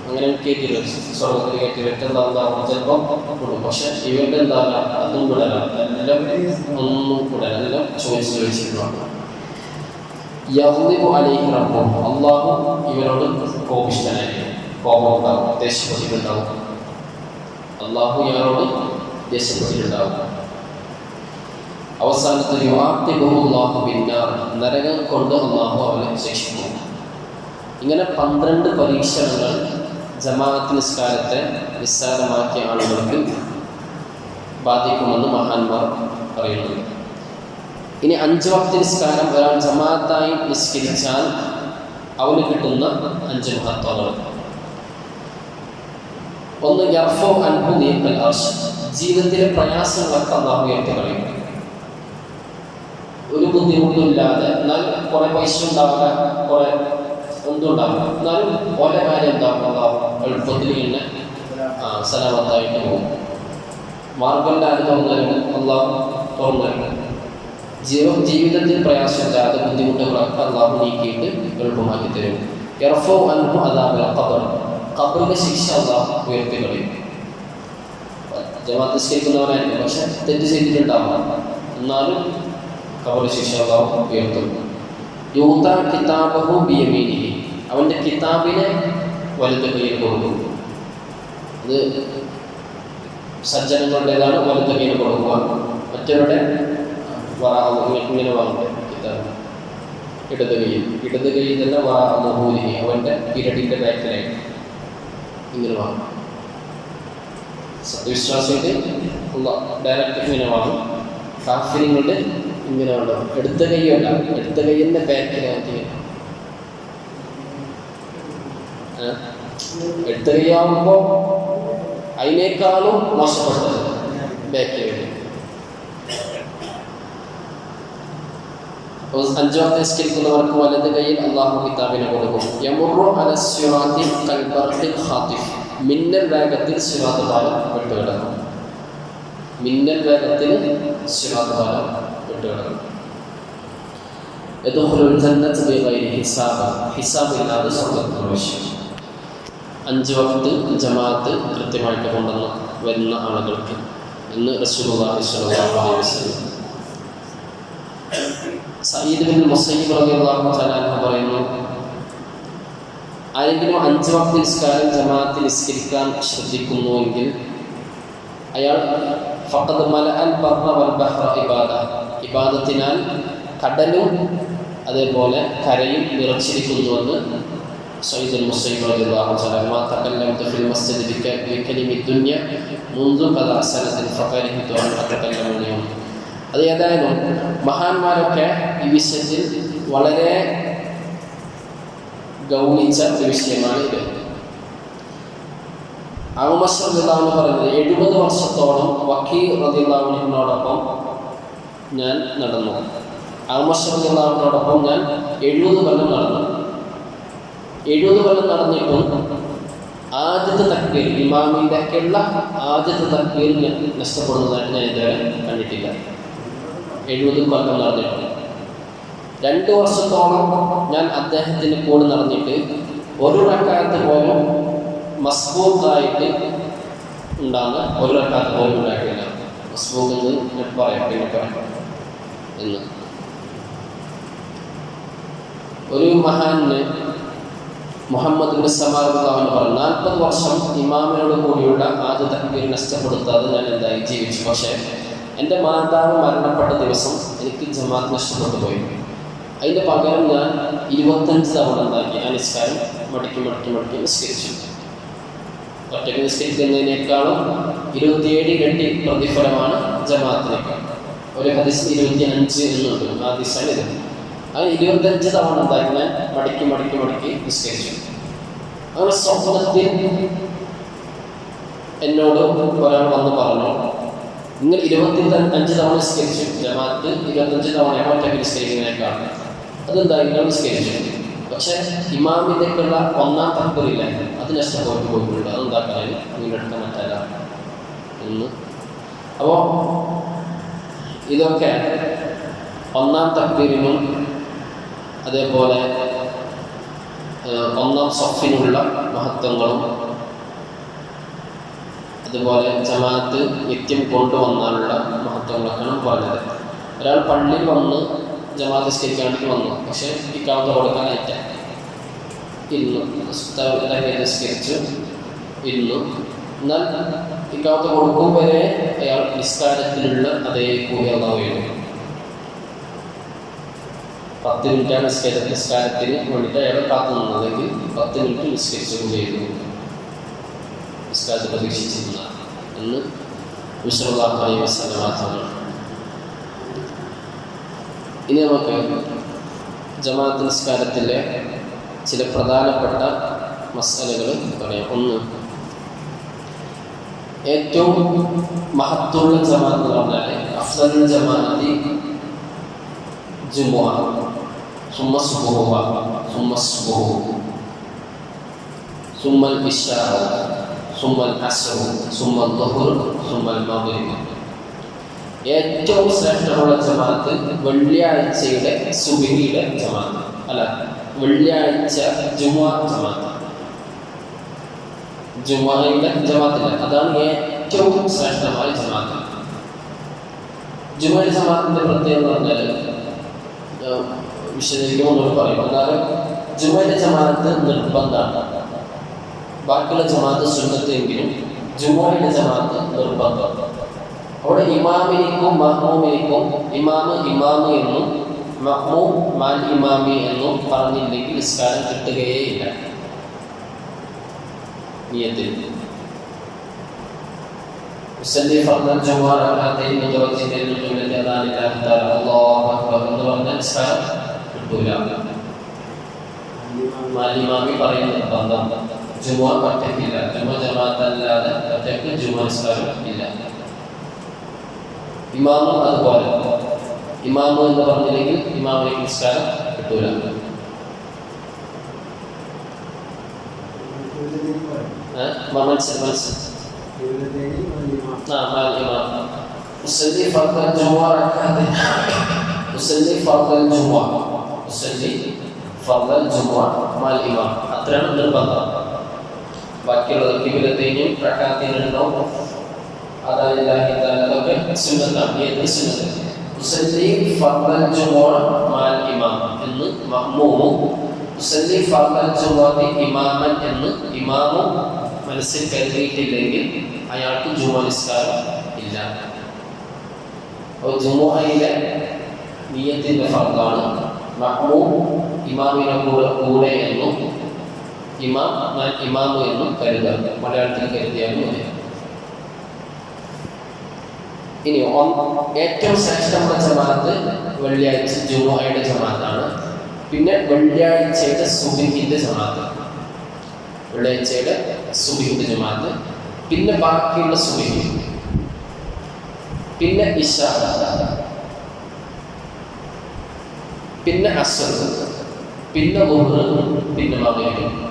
അങ്ങനെ കയറ്റില്ല, സ്വർഗത്തിൽ കയറ്റിവിട്ടെന്താവും ചിലപ്പം കൂടും. പക്ഷെ ഇവരുടെ എന്താണ് അതും കൂടലാണ്, എല്ലാം ഒന്നും കൂടല, എല്ലാം ചോദിച്ചിട്ടുള്ളതാണ്. യഗ്ളിബു അലൈഹി റബ്ബുഹു, അല്ലാഹു ഇവരോട് കോപിഷ്ഠനായിരിക്കും, കോപമുണ്ടാകും, ദേഷ്യപ്പെട്ടിട്ടുണ്ടാവും. അല്ലാഹു ഇവരോട് ദേഷ്യപ്പെട്ടിട്ടുണ്ടാവും. അവസാനത്തിൽ യുആഖിബുഹു അല്ലാഹു ബിന്നാർ, നരകം കൊണ്ട് അല്ലാഹു അവനെ ശിക്ഷിക്കും. ഇങ്ങനെ 12 പരീക്ഷണങ്ങൾ ജമാഅത്ത് നിസ്കാരത്തെ നിസ്സാരമാക്കിയ ആളുകൾക്ക് ബാധിക്കുമെന്ന് മഹാന്മാർ പറയുന്നുണ്ട്. ഇനി 5 വക്ത് നിസ്കാരം ഒരാൾ ജമാഅത്തായി നിസ്കരിച്ചാൽ അവന് കിട്ടുന്ന 5 മഹത്വങ്ങൾ. ഒന്ന്, യർഫഉ അൻഹു ദീഖൽ അർശ്, ജീവിതത്തിലെ പ്രയാസങ്ങളൊക്കെ അല്ലാഹു ഉയർത്തി കളയും. ഒരു ബുദ്ധിമുട്ടില്ലാതെ, എന്നാൽ കുറെ പൈസ ഉണ്ടാവില്ല, കുറെ എന്തുണ്ടാവില്ല, എന്നാലും ഓരോ കാര്യം എന്താകും എളുപ്പത്തിൽ ഇങ്ങനെ സലാമത്തായിട്ട് പോകും. മാർഗമില്ലാതെ തുറന്നവരുണ്ട്, അല്ലാഹു തുറന്നവരുണ്ട്. ജീവിതത്തിൽ പ്രയാസമില്ലാതെ ബുദ്ധിമുട്ടുകളൊക്കെ അല്ലാഹു നീക്കിയിട്ട് എളുപ്പമാക്കി തരും. യർഫഉ അൻഹു അദാബൽ ഖബർ, ഖബറിന്റെ ശിക്ഷ അല്ലാഹു ഉയർത്തി കളയും. ജമാഅത്ത് നിസ്കരിക്കുന്നവനായിരിക്കും, പക്ഷെ തെറ്റ് ചെയ്തിട്ടുണ്ടാവാം, എന്നാലും ഖബർ ശിക്ഷ അല്ലാഹു ഉയർത്തും. യൂത കിതാബഹു ബിയമീനിഹി, അവൻ്റെ കിതാബിനെ വലത് കയ്യിൽ കൊടുക്കും. ഇത് സജ്ജനങ്ങളുടേതാണ്, വലത് കയ്യിൽ കൊടുക്കുക. മറ്റവരുടെ ഇങ്ങനെ വാങ്ങുക കിതാബ് ഇടത് കയ്യിൽ തന്നെ വാഹൂരിഹി, അവൻ്റെ പിരടിൻ്റെ ബാക്കിലായിട്ട് ഇങ്ങനെ വാങ്ങും. സത്യവിശ്വാസിയുടെ ഡയറക്റ്റ് ഇങ്ങനെ വാങ്ങും. കാഫിരിങ്ങളുടെ ഇങ്ങനെ ഉണ്ടാവും. എടുത്ത കൈയല്ല, എടുത്ത കൈയിൻ്റെ ബാക്കിലാക്കി. എടുത്ത കൈയാവുമ്പോൾ അതിനേക്കാളും മോശപ്പെട്ടത് ബാക്കിൽ. 5 വക്ത് നിസ്കരിക്കുന്നവർക്ക് വലത് കൈയിൽ അല്ലാഹു കിതാബിനെ കൊടുക്കും. യമുറു അല സിറാത്തി കൽബർഖിൽ ഖാതിഫ്, മിന്നൽ വേഗത്തിൽ സിറാത്ത് പാലം വിട്ടുകിടക്കും. മിന്നൽ വേഗത്തിൽ സിറാത്ത് പാലം വിട്ടുകിടക്കും. യദ്ഖുലുൽ ജന്നത ബിഗൈരി ഹിസാബ്, ഹിസാബില്ലാതെ സ്വർഗ്ഗത്തിൽ പ്രവേശിക്കും. 5 വക്ത് ജമാഅത്ത് കൃത്യമായിട്ട് കൊണ്ടുവന്ന് വരുന്ന ആളുകൾക്ക് എന്ന് റസൂലുള്ളാഹി സ്വല്ലല്ലാഹു അലൈഹി വസല്ലം. സഈദ് ബിൻ മുസയ്യിബ് റളിയല്ലാഹു തആല അൻഹു പറയുന്നു, ആരെങ്കിലും 5 വക്ത് നിസ്കാരം ജമാഅത്തിൽ നിസ്കരിക്കാൻ ശ്രദ്ധിക്കുന്നുവെങ്കിൽ അയാൾ ഫഖദ് മലഅൽ ബർറ വൽ ബഹ്റ ഇബാദ, ഇബാദത്തിനാൽ കടലും അതേപോലെ കരയും നിറച്ചിരിക്കുന്നുവെന്ന് സഈദ് ബിൻ മുസയ്യിബ് റളിയല്ലാഹു തആല. മാ തകല്ലംതു ഫിൽ മസ്ജിദി ബികലിമി ദുനിയ മുൻദു ഖദാ സനത്തിൻ ഫഖരിഹതു അൻ അതകല്ലമു യൗം. അത് ഏതായാലും മഹാന്മാരൊക്കെ ഈ വിഷയത്തിൽ വളരെ ഗൗനിച്ച ഒരു വിഷയമാണ് ഇത്. അഅ്മശ് റളിയല്ലാഹു അൻഹു പറയുന്നത് 70 വർഷത്തോളം വക്കീൽ റളിയല്ലാഹു അൻഹുവിനോടൊപ്പം ഞാൻ നടന്നു. അഅ്മശ് റളിയല്ലാഹു അൻഹുവിനോടൊപ്പം ഞാൻ 70 കൊല്ലം നടന്നു. 70 കൊല്ലം നടന്നിട്ടും ആദ്യത്തെ തക്ബീർ, ഇമാമിൻ്റെ ഒക്കെയുള്ള ആദ്യത്തെ തക്ബീർ നഷ്ടപ്പെടുന്നതായിട്ട് ഞാൻ ഇതുവരെ കണ്ടിട്ടില്ല. 70 കൊല്ലം നടന്നിട്ടുണ്ട്. 2 വർഷത്തോളം ഞാൻ അദ്ദേഹത്തിൻ്റെ കൂടെ നടന്നിട്ട് ഒരു റക്അത്ത് പോലും മസ്ബൂഖായിട്ട് ഉണ്ടാകുന്ന ഒരു റക്കാത്ത് പോലും ഉണ്ടായിട്ടില്ല. മസ്ബൂഖ് എന്ന് പറയാം, പിന്നെ പറയാം എന്ന്. ഒരു മഹാന് മുഹമ്മദ് ബിൻ സമാർ എന്ന് പറഞ്ഞു, 40 വർഷം ഇമാമിനോട് കൂടിയുള്ള ആദ്യ തക്ബീർ നഷ്ടപ്പെടുത്താതെ ഞാൻ എന്തായി ജീവിച്ചു. പക്ഷേ എൻ്റെ മാതാവ് മരണപ്പെട്ട ദിവസം എനിക്ക് ജമാഅത്ത് നഷ്ടപ്പെട്ടു പോയി. അതിൻ്റെ പകരം ഞാൻ 25 തവണ എന്താക്കി ആ നിസ്കാരം മടക്കി നിസ്കരിച്ചു. ഒറ്റയ്ക്ക് നിസ്കരിക്കുന്നതിനേക്കാളും 27 ഇരട്ടി പ്രതിഫലമാണ് ജമാഅത്തിനേക്കാൾ. ഒരു ഹദീസ് 25 എന്നുണ്ട്, ആ ഹദീസാണ് ഇത്. അങ്ങനെ 25 തവണ എന്താക്കി ഞാൻ മടക്കി നിസ്കരിച്ചു. അങ്ങനെ സ്വപ്നത്തിൽ എന്നോട് ഒരാൾ വന്ന് പറഞ്ഞു, നിങ്ങൾ 25 തവണ നിസ്കരിച്ചു, ജമാഅത്ത് 25 തവണയാണ് ഒറ്റയ്ക്ക് നിസ്കരിക്കുന്നതിനേക്കാൾ, അതെന്താ നിങ്ങൾ നിസ്കരിച്ചു. പക്ഷെ ഇമാമിലേക്കുള്ള 1-ാം തക്ബീറില്ല, അത് നഷ്ടപ്പെട്ടു പോയിട്ടുണ്ട്. അതെന്താക്കാൻ വീണ്ടെടുക്കാൻ പറ്റില്ല എന്ന്. അപ്പോൾ ഇതൊക്കെ 1-ാം തക്ബീറിനും അതേപോലെ 1-ാം സഫിനുള്ള മഹത്വങ്ങളും അതുപോലെ ജമാഅത്ത് നിത്യം കൊണ്ടുവന്നാലുള്ള മഹത്വങ്ങളൊക്കെയാണ് പറഞ്ഞത്. ഒരാൾ പള്ളിയിൽ വന്ന് ജമാഅത്ത് നിസ്കരിക്കാണ്ട് വന്നു, പക്ഷേ ഇക്കാമത്ത് കൊടുക്കാനായിട്ട ഇരുന്നു, നിസ്കരിച്ചു ഇരുന്നു. എന്നാൽ ഇക്കാമത്ത് കൊടുക്കും വരെ അയാൾ നിസ്കാരത്തിലുള്ള അതേ കൂടി അള്ളാഹുവയാണ്. 10 മിനിറ്റാണ് നിസ്കാരത്തിന് വേണ്ടിയിട്ട് അയാൾ കാത്തു നിന്നതെങ്കിൽ 10 മിനിറ്റ് നിസ്കരിച്ചു ചെയ്തു, നിസ്കാരത്തെ പ്രതീക്ഷിച്ചിരുന്ന എന്ന് സല്ലല്ലാഹു അലൈഹി വസല്ലം. ഇനി നമുക്ക് ജമാഅത്ത് നിസ്കാരത്തിലെ ചില പ്രധാനപ്പെട്ട മസ്അലകൾ പറയാം. ഒന്ന്, ഏറ്റവും മഹത്വമുള്ള ജമാഅത്ത് എന്ന് പറഞ്ഞാൽ അഫ്ളലുൽ ജമാഅത്തി ജുമുഅ, സുമ്മ സുബ്ഹു, സുമ്മൽ ഇശാ, സുമ്മൽ അസ്ർ, സുമ്മൽ ദുഹർ, സുമ്മൽ മഗ്രിബ്. ഏറ്റവും ശ്രേഷ്ഠമുള്ള ജമാഅത്ത് വെള്ളിയാഴ്ചയുടെ സുബ്ഹിയുടെ ജമാഅത്ത്, അല്ല വെള്ളിയാഴ്ച ജുമുഅ ജമാഅത്ത്, ജുമുഅയുടെ ജമാഅത്തില്ല, അതാണ് ഏറ്റവും ശ്രേഷ്ഠമായ ജമാഅത്ത്. ജുമുഅയുടെ ജമാഅത്തിന്റെ പ്രത്യേകത എന്ന് പറഞ്ഞാൽ വിശദീകരിക്കുമ്പോൾ പറയും. എന്നാലും ജുമുഅയുടെ ജമാഅത്ത് നിർബന്ധമാണ്, ബാക്കിയുള്ള ജമാഅത്ത് സുന്നത്തെങ്കിലും ജുമുഅയുടെ ജമാഅത്ത് നിർബന്ധം. അവിടെ ഇമാമിനിക്കും മഹ്മൂമിനിക്കും ഇമാമ് എന്നും മഹ്മൂം മാൽ ഇമാമി എന്നും പറഞ്ഞില്ലെങ്കിൽ നിസ്കാരം കിട്ടുകയേ ഇല്ല. നിയത്തിൽ മുസല്ലി ഫർദൻ ജുമുഅ റകഅത്തൈൻ മുതവസ്സിതൈൻ ഖിബ്ലത്തി അദാനില്ലാഹി തആല അല്ലാഹു അക്ബർ എന്ന് പറഞ്ഞ നിസ്കാരം കിട്ടൂല. മാൽ ഇമാമി പറയുന്ന നിർബന്ധം. ജുമുഅ ഒറ്റയ്ക്കില്ല, ജുമുഅ ജമാഅത്തല്ലാതെ ഒറ്റയ്ക്ക് ജുമുഅ നിസ്കാരം ഇല്ല. ഇമാമും അതുപോലെ, ഇമാമ് എന്ന് പറഞ്ഞില്ലെങ്കിൽ ഇമാമിന് നിസ്കാരം കിട്ടൂല. അത്രയാണ് നിർബന്ധം. ബാക്കിയുള്ളത് ഖിബ്ലത്തൈനും റകഅത്തൈനും അദാനില്ലാഹി തആല അതൊക്കെ സുന്നത്താണ്. ഏത് സുന്നത്ത്? മുസല്ലി ഫർദൽ ജുമുഅ മാൽ ഇമാം എന്ന് മഹ്മൂമും, മുസല്ലി ഫർദൽ ജുമുഅത്തി ഇമാമൻ എന്ന് ഇമാമും മനസ്സിൽ കരുതിയിട്ടില്ലെങ്കിൽ അയാൾക്ക് ജുമുഅ നിസ്കാരം ഇല്ല. അപ്പോൾ ജുമുഅയിലെ നിയ്യത്തിന്റെ ഫർദാണ്. മഹ്മൂം ഇമാമിനെ കൂടെ എന്നും ഇമാമു എന്നും കരുതാം. മലയാളത്തിൽ കരുതിയാലും മതി. ഇനി ഏറ്റവും ശ്രേഷ്ഠമുള്ള ജമാഅത്ത് വെള്ളിയാഴ്ച ജുമുഅയുടെ ജമാഅത്താണ്. പിന്നെ വെള്ളിയാഴ്ചയുടെ സുബ്ഹിന്റെ ജമാഅത്ത്, വെള്ളിയാഴ്ചയുടെ സുബ്ഹിന്റെ ജമാഅത്ത്, പിന്നെ ബാക്കിയുള്ള സുബ്ഹി, പിന്നെ ഇശാ, പിന്നെ അസ്ർ, പിന്നെ ളുഹർ, പിന്നെ മഗ്രിബ്.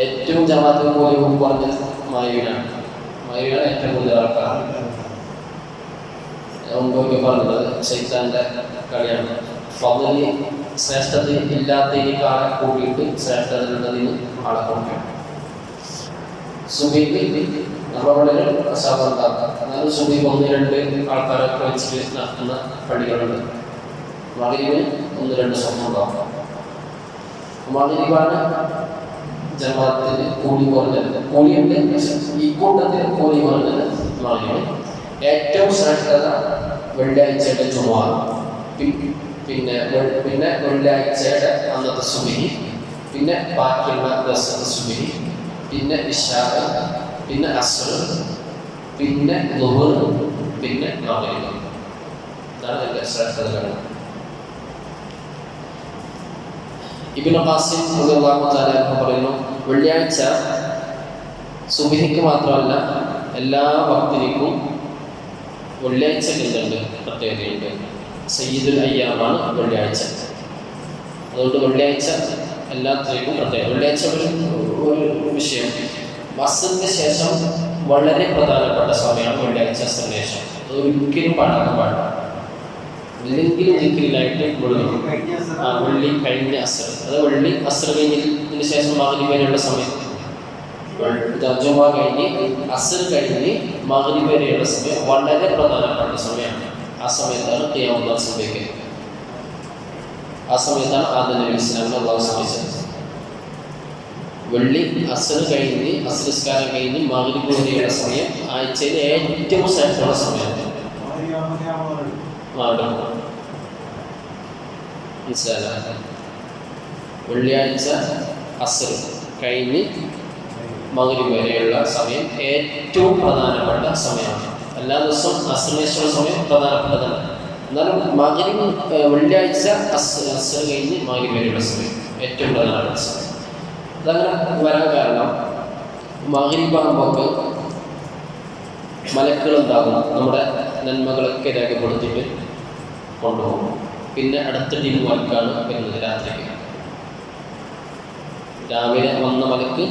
ഏറ്റവും ജമാഅത്തിന് പോയി പറഞ്ഞ മഗ്രിബാണ്. മഗ്രിബാണ് ഏറ്റവും കൂടുതൽ ആൾക്കാർ. മുമ്പൊക്കെ പറഞ്ഞത് ശൈത്താന്റെ കളിയാണ്. ഫളി ശ്രേഷ്ഠത ഇല്ലാത്തതിനേക്കാളെ കൂടിയിട്ട് ശ്രേഷ്ഠതയുള്ളതിന് ആളെ കൊടുക്കണം. സുബിക്ക് നമ്മളവിടെ സാധാരണ ഉണ്ടാക്കാം. എന്നാലും സുബിക്ക് 1-2 ആൾക്കാരൊക്കെ വെച്ചിട്ട് നടത്തുന്ന പള്ളികളുണ്ട്. മഗ്‌രിബിന് 1-2 സ്വപ്നം ഉണ്ടാവും. മഗ്‌രിബാണ് ജമാഅത്തിന് കൂലി കുറഞ്ഞത്. കൂലിയുണ്ട്, ഈ കൂട്ടത്തിൽ കൂലി കുറഞ്ഞത് മഗ്‌രിബ്. ഏറ്റവും ശ്രേഷ്ഠത വെള്ളിയാഴ്ചയുടെ ജുമുഅ, പിന്നെ വെള്ളിയാഴ്ചയുടെ അന്നത്തെ സുബഹി, പിന്നെ ബാക്കിയുള്ള ദിവസത്തെ സുബഹി, പിന്നെ ഇശാ, പിന്നെ അസ്ർ, പിന്നെ ളുഹർ, പിന്നെ മഗ്‌രിബ്. ഇതാണ് ഇതിന്റെ ശ്രേഷ്ഠതകൾ. ഇബ്നു ഖാസിം റളിയല്ലാഹു തആല പറയുന്നു, വെള്ളിയാഴ്ച സുബഹിക്ക് മാത്രമല്ല എല്ലാ വക്തിനും വെള്ളിയാഴ്ചക്കുണ്ട് പ്രത്യേകതയുണ്ട്. സയ്യിദുൽ അയ്യാമാണ് വെള്ളിയാഴ്ച. അതുകൊണ്ട് വെള്ളിയാഴ്ച എല്ലാത്തിനും പ്രത്യേകം. വെള്ളിയാഴ്ച ഒരു വിഷയം, അസ്റിന് ശേഷം വളരെ പ്രധാനപ്പെട്ട സമയമാണ് വെള്ളിയാഴ്ച അസ്റിന് ശേഷം. അത് ഒരിക്കലും പാടാൻ പാടില്ല. എന്തെങ്കിലും ദിക്റിലായിട്ട് വെള്ളി കഴിഞ്ഞ അസ്ർ, അത് വെള്ളി അസ്ർ കഴിഞ്ഞതിന് ശേഷം മഗ്‌രിബ് വരെയുള്ള സമയം, ജുമുഅ കഴിഞ്ഞ് അസ്ർ കഴിഞ്ഞ് മഗ്‌രിബ് വരെയുള്ള സമയം വളരെ പ്രധാനപ്പെട്ട സമയമാണ്. ആ സമയത്താണ് ഖിയാമുൽ സംഭവിക്കുന്നത്. ആ സമയത്താണ് ആദം നബി ഇസ്ലാമിനെ അല്ലാഹു സൃഷ്ടിച്ചത്. വെള്ളി അസ്ർ കഴിഞ്ഞ് അസ്രസ്കാരം കഴിഞ്ഞ് മഗ്‌രിബ് വരെയുള്ള സമയം ആഴ്ചയിലെ ഏറ്റവും ശ്രേഷ്ഠമുള്ള സമയമാണ്. വെള്ളിയാഴ്ച അസ്ർ കഴിഞ്ഞ് മഗ്‌രിബ് വരെയുള്ള സമയം ഏറ്റവും പ്രധാനപ്പെട്ട സമയമാണ്. എല്ലാ ദിവസവും അസ്റിനേശമുള്ള സമയം പ്രധാനപ്പെട്ടതാണ്. എന്നാലും മഗ്‌രിബ് വെള്ളിയാഴ്ച അസ്ർ കഴിഞ്ഞ് മഗ്‌രിബ് വരെയുള്ള സമയം ഏറ്റവും പ്രധാനപ്പെട്ട സമയം. അതങ്ങനെ വരാൻ കാരണം മഗ്‌രിബ് ആകുമ്പോൾ മലക്കുകളുണ്ടാകും, നമ്മുടെ നന്മകളൊക്കെ രേഖപ്പെടുത്തിയിട്ട് കൊണ്ടുപോകും. പിന്നെ അടുത്ത ടീം മലക്കാണ് വരുന്നത് രാത്രിക്ക്. രാവിലെ വന്ന മലക്ക്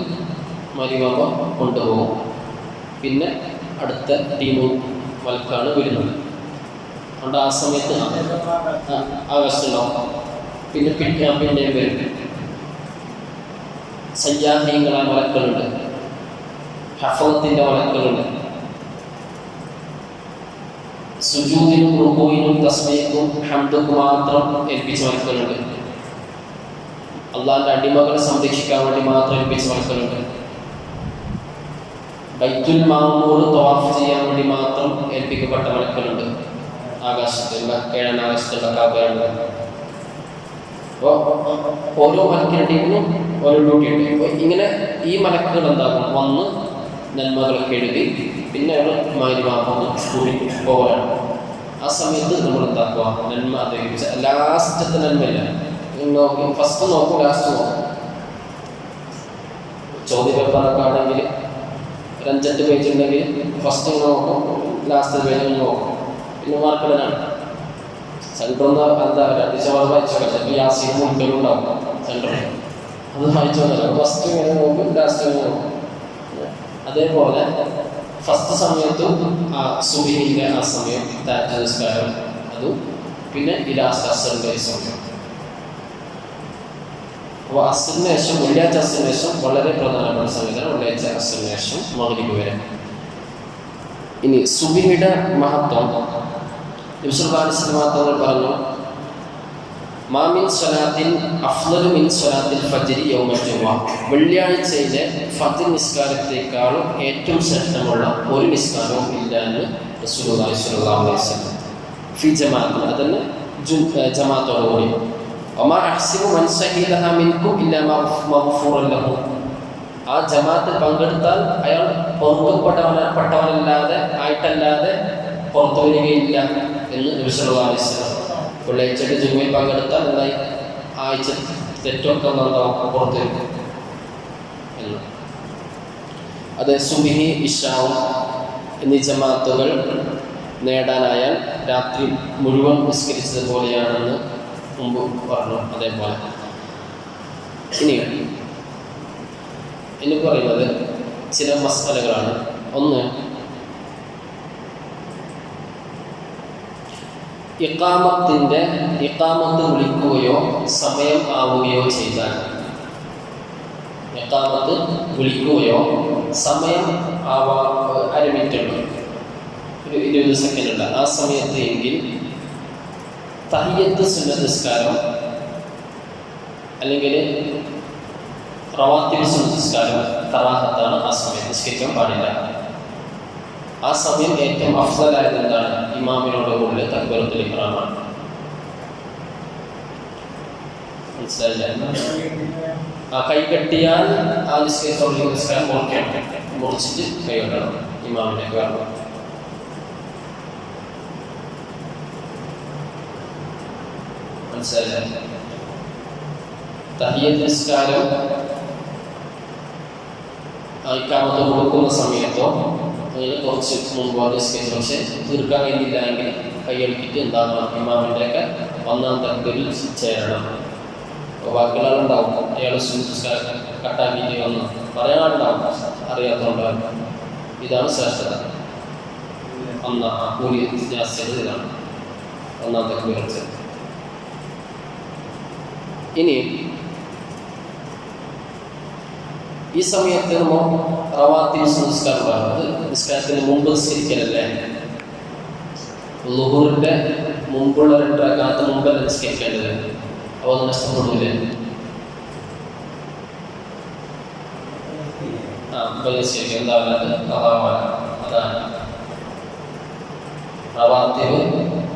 മഗ്‌രിബാകുമ്പോൾ കൊണ്ടുപോകും. പിന്നെ അടുത്ത ടീം മലക്കാണ് വരുന്നത്. അതുകൊണ്ട് ആ സമയത്ത് ആകാശത്തുണ്ടാവും. പിന്നെ പിന്നെയും വരും. സയ്യാഹീങ്ങളായ മലക്കളുണ്ട്, ഹഫളത്തിൻ്റെ മലക്കളുണ്ട്. സുജൂദിനും റുകൂഇനും തസ്ബീഹും ഹംദുക്കും മാത്രം ഏൽപ്പിച്ച മലക്കളുണ്ട്. അള്ളാഹിന്റെ അടിമകളെ സംരക്ഷിക്കാൻ വേണ്ടി മാത്രം ഏൽപ്പിച്ച മലക്കളുണ്ട്. ബൈത്തുൽ മാമൂർ തവാഫ് ചെയ്യാൻ വേണ്ടി മാത്രം ഏൽപ്പിക്കപ്പെട്ട മലക്കളുണ്ട്. ആകാശത്ത് കിഴൻ ആകാശത്തുള്ള കാബയാണ്. അപ്പോൾ ഓരോ മലക്കിനും ഓരോ ഡ്യൂട്ടി ഉണ്ട്. അപ്പോൾ ഇങ്ങനെ ഈ മലക്കുകൾ എന്താകും, വന്ന് നന്മകളൊക്കെ എഴുതി പിന്നെ അവർ മഗ്‌രിബാകുമ്പോൾ കൂടി പോകാനാണ്. ആ സമയത്ത് നമ്മൾ എന്താക്കുക, നന്മ അധികരിച്ച ലാസ്റ്റത്തെ നന്മയില്ല നോക്കും, ഫസ്റ്റ് നോക്കും ലാസ്റ്റ് നോക്കും. ചോദ്യപേപ്പറൊക്കെ ആണെങ്കിൽ 5 പേജ് ഉണ്ടെങ്കിൽ ഫസ്റ്റ് നോക്കും, ലാസ്റ്റ് പേജ് നോക്കും. പിന്നെ മാർക്കിടാനാണ് സെൻറ്ററൊന്ന് എന്താ രണ്ടിച്ചവർ വായിച്ചോട്ടെ. ചിലപ്പോൾ യാസീൻ മുൻപേരുണ്ടാവും സെൻറ്ററിൽ, അത് വായിച്ചോന്നല്ല, ഫസ്റ്റ് ഇങ്ങനെ നോക്കും ലാസ്റ്റ് ഇങ്ങനെ നോക്കും. അതേപോലെ ഫസ്റ്റ് സമയത്തും ആ സുബഹിൻ്റെ ആ സമയം തഹജ്ജുദ് നിസ്കാരം അതും, പിന്നെ ഈ ലാസ്റ്റ് അസ്റിൻ്റെ ഈ സമയം. അപ്പോൾ അസ്റിന് ശേഷം വെള്ളിയാഴ്ച അസ്റിന് ശേഷം വളരെ പ്രധാനപ്പെട്ട സമയത്താണ് വെള്ളിയാഴ്ച അസ്റിന് ശേഷം മഗ്‌രിബ് വരെ. ഇനി സുബഹിയുടെ മഹത്വം നബി സല്ലല്ലാഹു അലൈഹി വസല്ലം തങ്ങൾ പറഞ്ഞു, മാമിൻ സ്വലാത്തിൻ അഫ്ളലു മിൻ സ്വലാത്തിൽ ഫജ്രി യൗമൽ ജുമുഅ. വെള്ളിയാഴ്ചയിലെ ഫജ്ർ നിസ്കാരത്തെക്കാളും ഏറ്റവും ശ്രേഷ്ഠമുള്ള ഒരു നിസ്കാരവും ഇല്ല എന്ന് റസൂലുള്ളാഹി സ്വല്ലല്ലാഹു അലൈഹി വസല്ലം. ഫി ജമാഅത്ത്, അതന്നെ ജമാഅത്തോടുകൂടി. വമാ അഹ്സിബു മൻ ശഹീദഹ മിൻകും ഇല്ലാ മഗ്ഫൂറൻ ലഹു. ആ ജമാഅത്തിൽ പങ്കെടുത്താൽ അയാൾ പൊറുക്കപ്പെട്ടവനല്ലാതെ ആയിട്ടല്ലാതെ പുറത്തു വരികയില്ല എന്ന് നബി സല്ലല്ലാഹു അലൈഹി വസല്ലം. വെള്ളിയാഴ്ചയുടെ ജുമുഅയിൽ പങ്കെടുത്താൽ എന്തായി, ആഴ്ച തെറ്റൊക്കെ പുറത്തു വരും എന്ന്. അത് സുബ്ഹി ഇശാഉം എന്നീ ജമാഅത്തുകൾ നേടാനായാൽ രാത്രി മുഴുവൻ നിസ്കരിച്ചതുപോലെയാണെന്ന് മുമ്പ് പറഞ്ഞു. അതേപോലെ ഇനി പറയുന്നത് ചില മസ്അലകളാണ്. ഒന്ന്, ഇഖാമത്ത് വിളിക്കുകയോ സമയം ആവുകയോ ചെയ്താൽ, ഇഖാമത്ത് വിളിക്കുകയോ സമയം അര മിനിറ്റ് ഉണ്ട്, ഒരു 20 സെക്കൻഡ് ഉണ്ട്, ആ സമയത്ത് എങ്കിൽ തഹിയ്യത്ത് സുന്നത്ത് നിസ്കാരം അല്ലെങ്കിൽ റവാത്തിബ് സുന്നത്ത് നിസ്കാരം കറാഹത്താണ്. ആ സമയത്ത് നിസ്കരിക്കാൻ പാടില്ല. ആ സമയം ഏറ്റവും അഫ്ളലായത് എന്താണ്? ഇമാമിനോട് കൂടെ തക്ബീറത്തുൽ ഇഹ്റാമാണ്. മനസ്സിലായില്ല? ആ കൈ കെട്ടിയാൽ ആ നിസ്കാരം മുറിച്ചിട്ട് കൈ കെട്ടണം ഇമാമിനെ കാരണം. മനസ്സിലായില്ല? തഹിയ്യത്ത് നിസ്കാരം ഇഖാമത്ത് കൊടുക്കുന്ന സമയത്തോ അതിന് കുറച്ച് മുമ്പ് നിസ്കരിച്ചു, പക്ഷെ തീർക്കാൻ കഴിഞ്ഞില്ല എങ്കിൽ കൈയടിക്കിട്ട് എന്താകണം? ഇമാമിൻ്റെയൊക്കെ ഒന്നാം തക്ബീറിൽ ചേരണം. അപ്പോൾ ബാക്കിയുള്ള ആളുണ്ടാവും, അയാൾ നിസ്കാരം കട്ടാക്കിയിട്ട് വന്ന് പറയാനുണ്ടാവും, അറിയാത്തതുണ്ടാവും. ഇതാണ് ശ്രേഷ്ഠത. കൂലി ജാസ്തിയത് ഇതാണ്, ഒന്നാം തക്ബീർ വെച്ചത്. ഇനി ഈ സമയത്ത് നമ്മൾ റവാത്തിബ് നിസ്കാരം പറയുന്നത് നിസ്കാരത്തിന് മുമ്പ് നിസ്കരിക്കലല്ലേ? ളുഹൂറിന്റെ മുമ്പുള്ള 2 റക്അത്ത് മുമ്പല്ല നിസ്കരിക്കേണ്ടത്. അപ്പോൾ അത് നഷ്ടപ്പെടില്ലേ? അതാണ് റവാത്തിബ്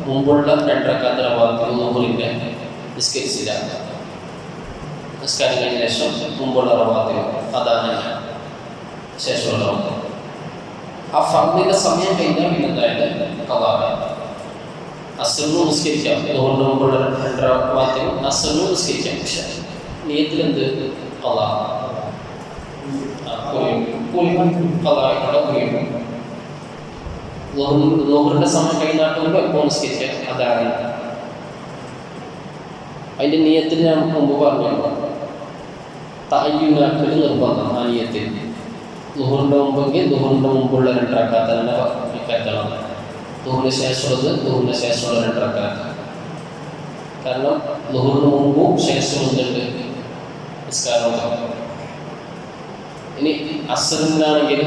മുമ്പുള്ള 2 റക്അത്ത് റവാത്തിബ് ളുഹൂറിന്റെ നിസ്കരിച്ചില്ല. നിസ്കാരം കഴിഞ്ഞ ശേഷം മുമ്പുള്ള റവാത്തിബ് അതാണ് ശേഷമുള്ള റവാത്തിബ്. ആ ഫർദിന്റെ സമയം കഴിഞ്ഞാൽ പിന്നെ എന്തായാലും ഖളാഅ. അസ്റിനും നിസ്കരിക്കാം, അതുകൊണ്ട് മുമ്പുള്ള 2 റവാത്തിബ് അസ്റിനും നിസ്കരിക്കാം. പക്ഷേ നിയത്തിലെന്ത്? ഖളാഅ. ളുഹറിന്റെ സമയം കഴിഞ്ഞാട്ടുമ്പോൾ എപ്പോൾ നിസ്കരിക്കാം അതാണ്. അതിൻ്റെ നിയത്തിൽ ഞാൻ മുമ്പ് പറഞ്ഞു, തഅയ്യുനാക്കൽ നിർബന്ധം. ആ നിയത്തിൽ ളുഹറിൻ്റെ മുമ്പെങ്കിൽ ളുഹറിൻ്റെ മുമ്പുള്ള 2 റക്അത്ത് തന്നെ കയറ്റണം. ളുഹറിന് ശേഷമുള്ളത് ളുഹറിന് ശേഷമുള്ള 2 റക്അത്ത്. കാരണം ളുഹറിന് മുമ്പും ശേഷവും എന്തുണ്ട്? നിസ്കാരം. ഇനി അസ്റിനാണെങ്കിൽ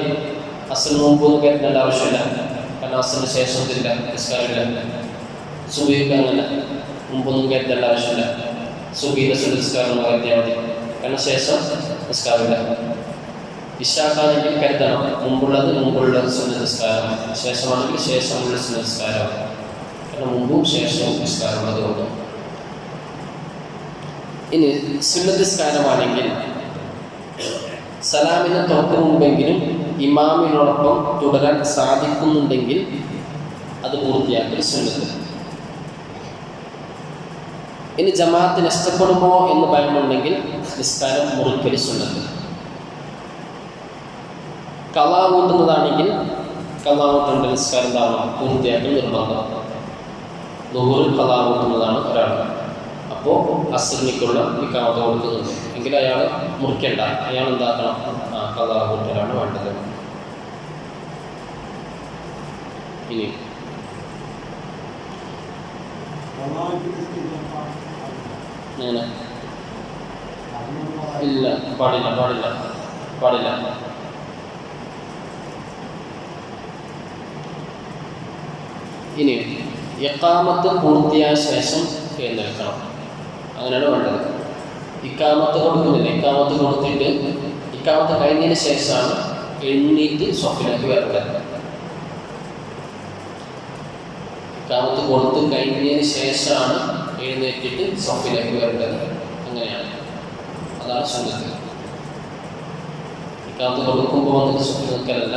അസ്റിന് മുമ്പൊന്നും കയറ്റേണ്ട ആവശ്യമില്ല, കാരണം അസ്റിന് ശേഷത്തില്ല നിസ്കാരമില്ല. സുബഹിക്ക് അങ്ങനെ മുമ്പൊന്നും കയറ്റേണ്ട ആവശ്യമില്ല. സുബഹിയുടെ നിസ്കാരം കയറ്റിയാൽ മതി, കാരണം ശേഷം നിസ്കാരമില്ല. ഇശാക്കാണെങ്കിൽ കരുതണം, മുമ്പുള്ളത് മുമ്പുള്ള സുന്നത്ത് നിസ്കാരം, ശേഷമാണെങ്കിൽ ശേഷമുള്ള സുന്നത്ത് നിസ്കാരം, കാരണം മുമ്പും ശേഷവും നിസ്കാരം അതുകൊണ്ട്. ഇനി സുന്നത്ത് നിസ്കാരമാണെങ്കിൽ സലാമിന് തൊട്ട് മുമ്പെങ്കിലും ഇമാമിനോടൊപ്പം തുടരാൻ സാധിക്കുന്നുണ്ടെങ്കിൽ അത് പൂർത്തിയാക്കൽ സുന്നത്ത്. ഇനി ജമാഅത്ത് നഷ്ടപ്പെടുമോ എന്ന് ഭയമുണ്ടെങ്കിൽ നിസ്കാരം മുറിക്കൽ സുന്നത്ത്. ഖളാ കൂട്ടുന്നതാണെങ്കിൽ ഖളാ കൂട്ടേണ്ട നിസ്കാരം എന്താണ്? പൂർത്തിയാക്കൽ നിർബന്ധം. ളുഹൂറിൽ ഖളാ കൂട്ടുന്നതാണ് ഒരാൾ, അപ്പോൾ അസ്റിനിക്കുള്ള ഇഖാമത്ത് കൊടുക്കുന്നുണ്ട് എങ്കിൽ അയാൾ മുറിക്കേണ്ട, അയാൾ എന്താക്കണം? ഖളാ കൂട്ടലാണ് വേണ്ടത്. ഇനി ഇല്ല, പാടില്ല പാടില്ല പാടില്ല. ഇനി ഇഖാമത്ത് പൂർത്തിയായ ശേഷം എഴുന്നേൽക്കണം, അങ്ങനെയാണ് വേണ്ടത്. ഇഖാമത്ത് കൊടുക്കുന്നില്ല, ഇഖാമത്ത് കൊടുത്തിട്ട് ഇഖാമത്ത് കഴിഞ്ഞതിന് ശേഷമാണ് എഴുന്നേറ്റ് സ്വഫിലേക്ക് വരേണ്ടത്. ഇഖാമത്ത് കൊടുത്ത് കഴിഞ്ഞതിന് ശേഷമാണ് എഴുന്നേറ്റിട്ട് സ്വഫിലേക്ക് വരേണ്ടത്. അങ്ങനെയാണ്, അതാണ് സുന്നത്ത്. ഇഖാമത്ത് കൊടുക്കുമ്പോൾ വന്നിട്ട് സ്വഫിൽ നിൽക്കലല്ല,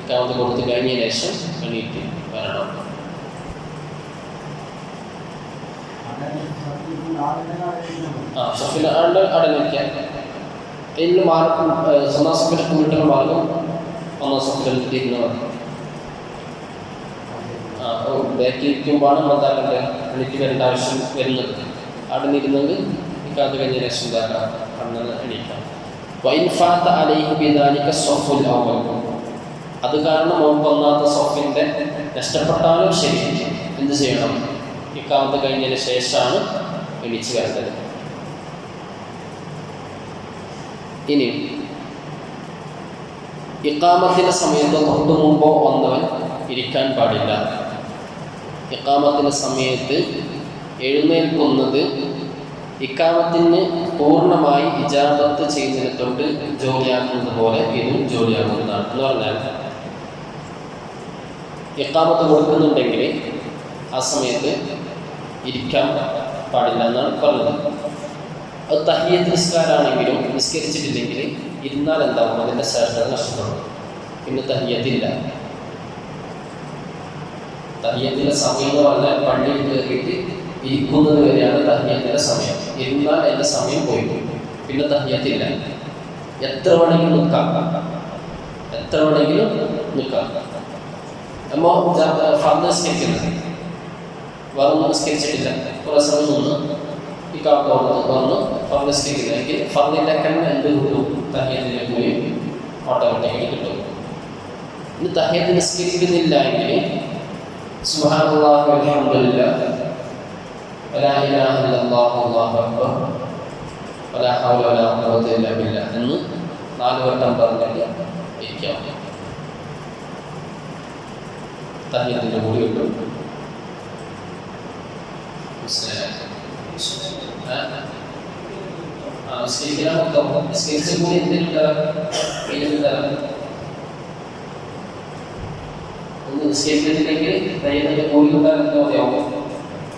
ഇഖാമത്ത് കൊടുത്ത് കഴിഞ്ഞതിന് ശേഷം എണീറ്റ് വരണം. സ്വഫിൽ ആണ്ട് അടങ്ങിക്കാൻ ഇന്ന് മാർക്കും ഒന്നാം സ്വഫിലേക്ക് കിട്ടുന്ന മാർഗം ഒന്നാം സ്വഫിൽ തിരിഞ്ഞതാണ്. ബാക്കി ഇരിക്കുമ്പോഴാണ് എന്താക്കണ്ടേ എണീറ്റ് വരേണ്ട ആവശ്യം വരുന്നത്. അവിടെ നിന്നിരുന്നെങ്കിൽ ഇക്കാലത്ത് കഴിഞ്ഞ ലക്ഷം ഇതാക്കാം, കണ്ണെന്ന് എണീക്കാം. വൈൻഫാത്ത അലൈഹി ബിദാലിക സ്വഫുൽ അവ്വൽ, അത് കാരണം ഒന്നാമത്തെ സ്വഫിൻ്റെ നഷ്ടപ്പെട്ടാലും ശരി എന്ത് ചെയ്യണം? ഇക്കാലത്ത് കഴിഞ്ഞതിന് ശേഷമാണ് എണീച്ച് വരേണ്ടത്. ഇനി ഇഖാമത്തിൻ്റെ സമയത്ത് തൊട്ടു മുമ്പോ വന്നവൻ ഇരിക്കാൻ പാടില്ല. ഇഖാമത്തിൻ്റെ സമയത്ത് എഴുന്നേൽക്കുന്നത് ഇഖാമത്തിന് പൂർണ്ണമായി ഇജാബത്ത് ചെയ്യുന്നതിനെ തൊട്ട് ജോലിയാക്കുന്നത് പോലെ ഇതും ജോലിയാകുന്നതാണ്. എന്ന് പറഞ്ഞാൽ ഇഖാമത്ത് കൊടുക്കുന്നുണ്ടെങ്കിൽ ആ സമയത്ത് ഇരിക്കാൻ പാടില്ല എന്നാണ് പറഞ്ഞത്. അത് തഹിയ്യത്ത് നിസ്കാരമാണെങ്കിലും നിസ്കരിച്ചിട്ടില്ലെങ്കിൽ ഇരുന്നാൽ എന്താവും? അതിൻ്റെ ശ്രദ്ധ നഷ്ടപ്പെടും. പിന്നെ തഹിയ്യത്തില്ല. തഹിയ്യത്തിൻ്റെ സമയം എന്ന് പറഞ്ഞാൽ പള്ളിയിൽ കയറിയിട്ട് ഇരിക്കുന്നത് വരെയാണ് തഹിയ്യത്തിൻ്റെ സമയം. ഇരുന്നാൽ അതിൻ്റെ സമയം പോയി, പിന്നെ തഹിയ്യത്തില്ല. എത്ര വേണമെങ്കിലും നിൽക്കാം, എത്ര വേണമെങ്കിലും നിൽക്കാം. നമ്മൾ ഫർദ് നിസ്കരിക്കുന്നത് വേറൊന്നും നിസ്കരിച്ചിട്ടില്ല, കുറേ സമയം നിന്ന് ഈ കാക്ക വന്ന് ഫർദ് നിസ്കരിക്കുന്നെങ്കിൽ ഫർദിൻ്റെ തന്നെ എന്ത് കിട്ടും? തഹിയ്യത്തിൻ്റെ കൂലി ഓട്ടോമാറ്റിക്കലി കിട്ടും. ഇനി തഹിയ്യത്ത് നിസ്കരിക്കുന്നില്ല എങ്കിൽ സുബ്ഹാനല്ലാഹി വൽഹംദുലില്ലാഹ് വലാ ഇലാഹ ഇല്ലല്ലാഹു അല്ലാഹു അക്ബർ വലാ ഹൗല വലാ ഖുവത ഇല്ലാ ബില്ലാഹ് എന്ന് 4 വട്ടം പറഞ്ഞിട്ട് ഇരിക്കാം. തഹിയ്യത്തിൻ്റെ കൂലി കിട്ടും. നിസ്കരിച്ചിട്ടില്ലെങ്കിൽ തയ്യത്തിൻ്റെ കൂലി കിട്ടാൻ മതിയാവും.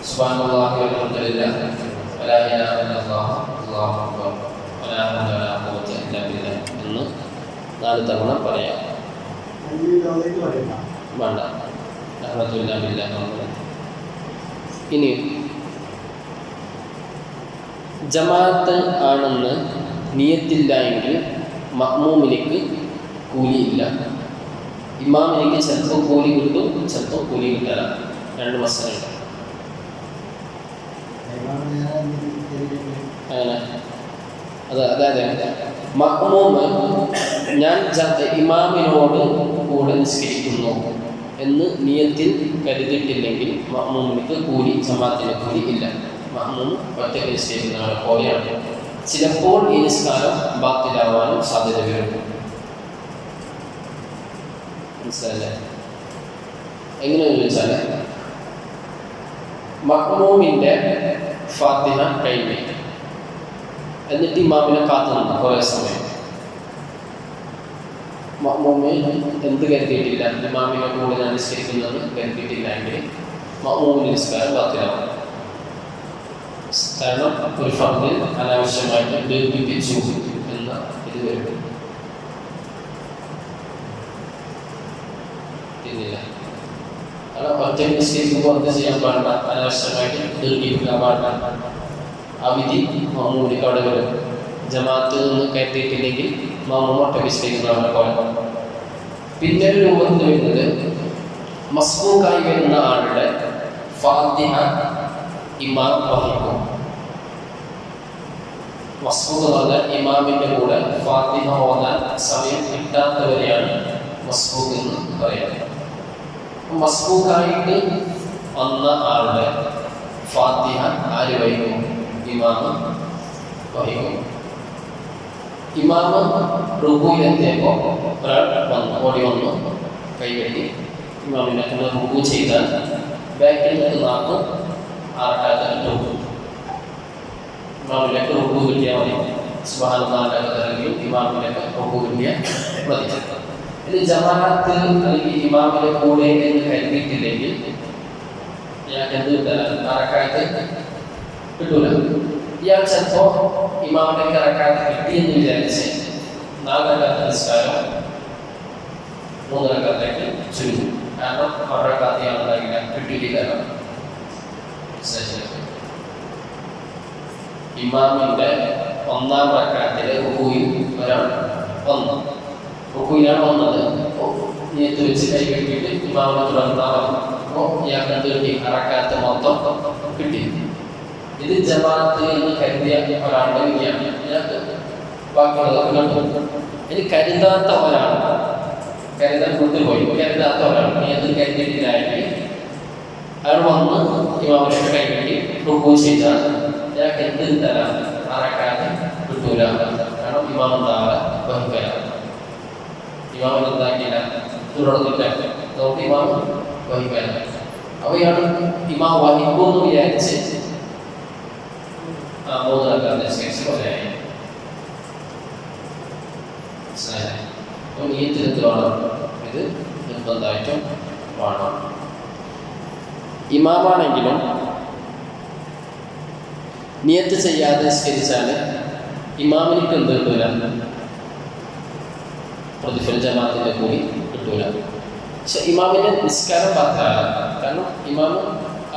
സുബ്ഹാനല്ലാഹി വൽഹംദുലില്ലാഹ് വലാ ഇലാഹ ഇല്ലല്ലാഹ് അല്ലാഹു അക്ബർ വലാ ഹൗല വലാ ഖുവത ഇല്ലാ ബില്ലാഹ് എന്ന് 4 തവണ പറയാം. വേണ്ട, റഹ്മത്തുല്ലാഹി ബില്ലാഹ്. ഇനി ജമാഅത്ത് ആണെന്ന് നിയത്തില്ല എങ്കിൽ മഅ്മൂമിലേക്ക് കൂലിയില്ല. ഇമാമിലേക്ക് ചിലപ്പോൾ കൂലി കിട്ടും, ചിലപ്പോൾ കൂലി കിട്ടില്ല. 2 മസലയുണ്ട്. അങ്ങനെ അതായത് മഅ്മൂമ് ഞാൻ ഇമാമിനോട് കൂടെ നിസ്കരിക്കുന്നു എന്ന് നിയത്തിൽ കരുതിയിട്ടില്ലെങ്കിൽ മഅ്മൂമിലേക്ക് കൂലി, ജമാഅത്തിന് കൂലി ഇല്ല. മഅ്മൂം ഒറ്റയ്ക്ക് നിസ്കരിക്കുന്നവരെ പോലെയാണ്. ചിലപ്പോൾ ഈ നിസ്കാരം ബാത്തിലാവാനും സാധ്യത വരും. മനസ്സിലല്ലേ? എങ്ങനെയെന്ന് വെച്ചാൽ മഅ്മൂമിൻ്റെ ഫാത്തിഹ കഴിഞ്ഞ് എന്നിട്ട് ഇമാമിനെ കാത്തു നിന്നു കുറേ സമയം. മഅ്മൂമ് എന്ത് കരുതിയിട്ടില്ല, ഇമാമിനെ കൂടെ ഞാൻ നിസ്കരിക്കുന്നത് കരുതിയിട്ടില്ല എങ്കിൽ മഅ്മൂമിൻ്റെ നിസ്കാരം ബാത്തിലാവും. കാരണം ഒരു ഫർദിൽ അനാവശ്യമായിട്ട് ദീർഘിപ്പിച്ചു എന്ന ഇത് വരും. കാരണം ഒറ്റ നിസ്കരിക്കുമ്പോൾ എന്ത് ചെയ്യാൻ പാടില്ല? അനാവശ്യമായിട്ട് ദീർഘിപ്പിക്കാൻ പാടില്ല. ആ വിധി മഅ്മൂമിലേക്ക് അവിടെ വരും. ജമാഅത്ത് നിന്ന് കരുതിയിട്ടില്ലെങ്കിൽ മഅ്മൂം ഒറ്റ നിസ്കരിക്കുന്നവരെ പോലെ. പിന്നെ ഒരു രൂപത്തിൽ വരുന്നത് മസ്ബൂക്കായി വരുന്ന ആളുടെ ഫാത്തിഹ ഇമാം വഹിക്കും. മസ്ബൂക്ക് എന്ന് പറഞ്ഞാൽ ഇമാമിൻ്റെ കൂടെ ഫാത്തിഹ ഓതാൻ സമയം കിട്ടാത്തവരെയാണ് മസ്ബൂക്ക് എന്ന് പറയുന്നത്. മസ്ബൂക്കായിട്ട് വന്ന ആളുടെ ഫാത്തിഹ ആര് വഹിക്കും? ഇമാമ് വഹിക്കും. ഇമാമ് റുകൂയിലെത്തിയപ്പോൾ ഒരാൾ ഓടി വന്നു കൈകെട്ടി ഇമാമിനെ റുകൂ ചെയ്താൽ ബാക്കിൽ നിൽക്കുന്ന ആൾക്ക് ഇമാമിലേക്ക് റുകൂ കിട്ടിയാൽ മതി. സുബ്ഹാനല്ലാഹ് ഇമാമിലേക്ക് റുകൂ കിട്ടിയാൽ മതി. ഇത് ജമാഅത്ത് അല്ലെങ്കിൽ ഇമാമിന്റെ കൂടെ എന്ന് കരുതിയിട്ടില്ലെങ്കിൽ ഞാൻ എന്ത് റക്അത്ത് കിട്ടൂല. ഇയാൾ ചിലപ്പോൾ ഇമാമിന്റെ റക്അത്ത് കിട്ടിയെന്ന് വിചാരിച്ച് 4 റക്അത്ത് നിസ്കാരം 3 റക്അത്തേക്ക് ചുരുങ്ങും. കാരണം 1 റക്അത്ത് ഇയാളുണ്ടാകില്ല, കിട്ടിയിട്ടില്ല. ഇമാമിന്റെ 1-ാം റക്അത്തിലെ റുകൂയിൽ ഒരാൾ വന്നു. റുകൂയിലാണ് വന്നത്. നിയത്ത് വെച്ച് കൈ കെട്ടിയിട്ട് ഇമാമിനെ തുടർന്നാണ്. അപ്പോൾ ഇയാൾക്ക് എന്ത് കിട്ടി? റക്അത്ത് മൊത്തം കിട്ടി. ഇത് ജമാഅത്ത് എന്ന് കരുതിയ ഒരാളുടെ വിധിയാണ്. ഇയാൾക്ക് ബാക്കിയുള്ളതൊക്കെ കണ്ടു. ഇനി കരുതാത്ത ഒരാൾ, കരുതാൻ വിട്ടുപോയി, കരുതാത്ത ഒരാൾ നിയത്ത് കരുതിയിട്ടില്ലായെങ്കിൽ അയാൾ വന്ന് ഇമാമിനെ കൈ കെട്ടി റുകൂ ചെയ്താൽ ഇയാൾക്ക് എന്ത് തരാം? റക്അത്ത് കിട്ടൂല. കാരണം ഇമാം താഴെ വഹിക്കലാണ്. ഇമാം എന്താക്കിയില്ല, തുടർന്നില്ല, നമുക്ക് ഇമാം വഹിക്കാൻ. അവയാണ് ഇമാം വഹിക്കുമെന്ന് വിചാരിച്ച് 3 റക്അത്ത് നിസ്കരിച്ച് കൊല്ലയായി. അപ്പോൾ നിയ്യത്ത് വേണം, ഇത് നിർബന്ധമായിട്ടും വേണം. ഇമാമാണെങ്കിലും നിയത്ത് ചെയ്യാതെ നിസ്കരിച്ചാൽ ഇമാമിനിക്ക് എന്ത് കിട്ടൂല? പ്രതിഫലം ജമാഅത്തിന്റെ കൂലി കിട്ടൂല. പക്ഷെ ഇമാമിന്റെ നിസ്കാരം പാത്രമല്ല. കാരണം ഇമാം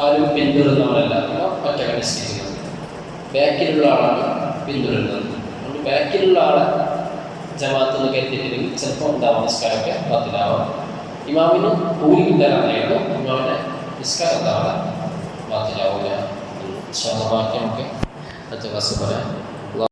ആരും പിന്തുടരുന്നവരല്ല, ഒറ്റക്ക് നിസ്കരിക്കുന്നത്. ബാക്കിലുള്ള ആളാണ് പിന്തുടരുന്നത്. അതുകൊണ്ട് ബാക്കിലുള്ള ആളെ ജമാഅത്ത് എന്ന് കരുതിയിട്ടില്ലെങ്കിൽ ചിലപ്പോൾ ഉണ്ടാവാം നിസ്കാരമൊക്കെ ബാത്തിലാവാം. ഇമാമിന് കൂലി കിട്ടാനായിരുന്നു, ഇമാമിന്റെ നിസ്കാരം എന്താവാം ബാത്തിലാവില്ല. ബാക്കി നമുക്ക് അടുത്ത ക്ലാസ് പറയാം.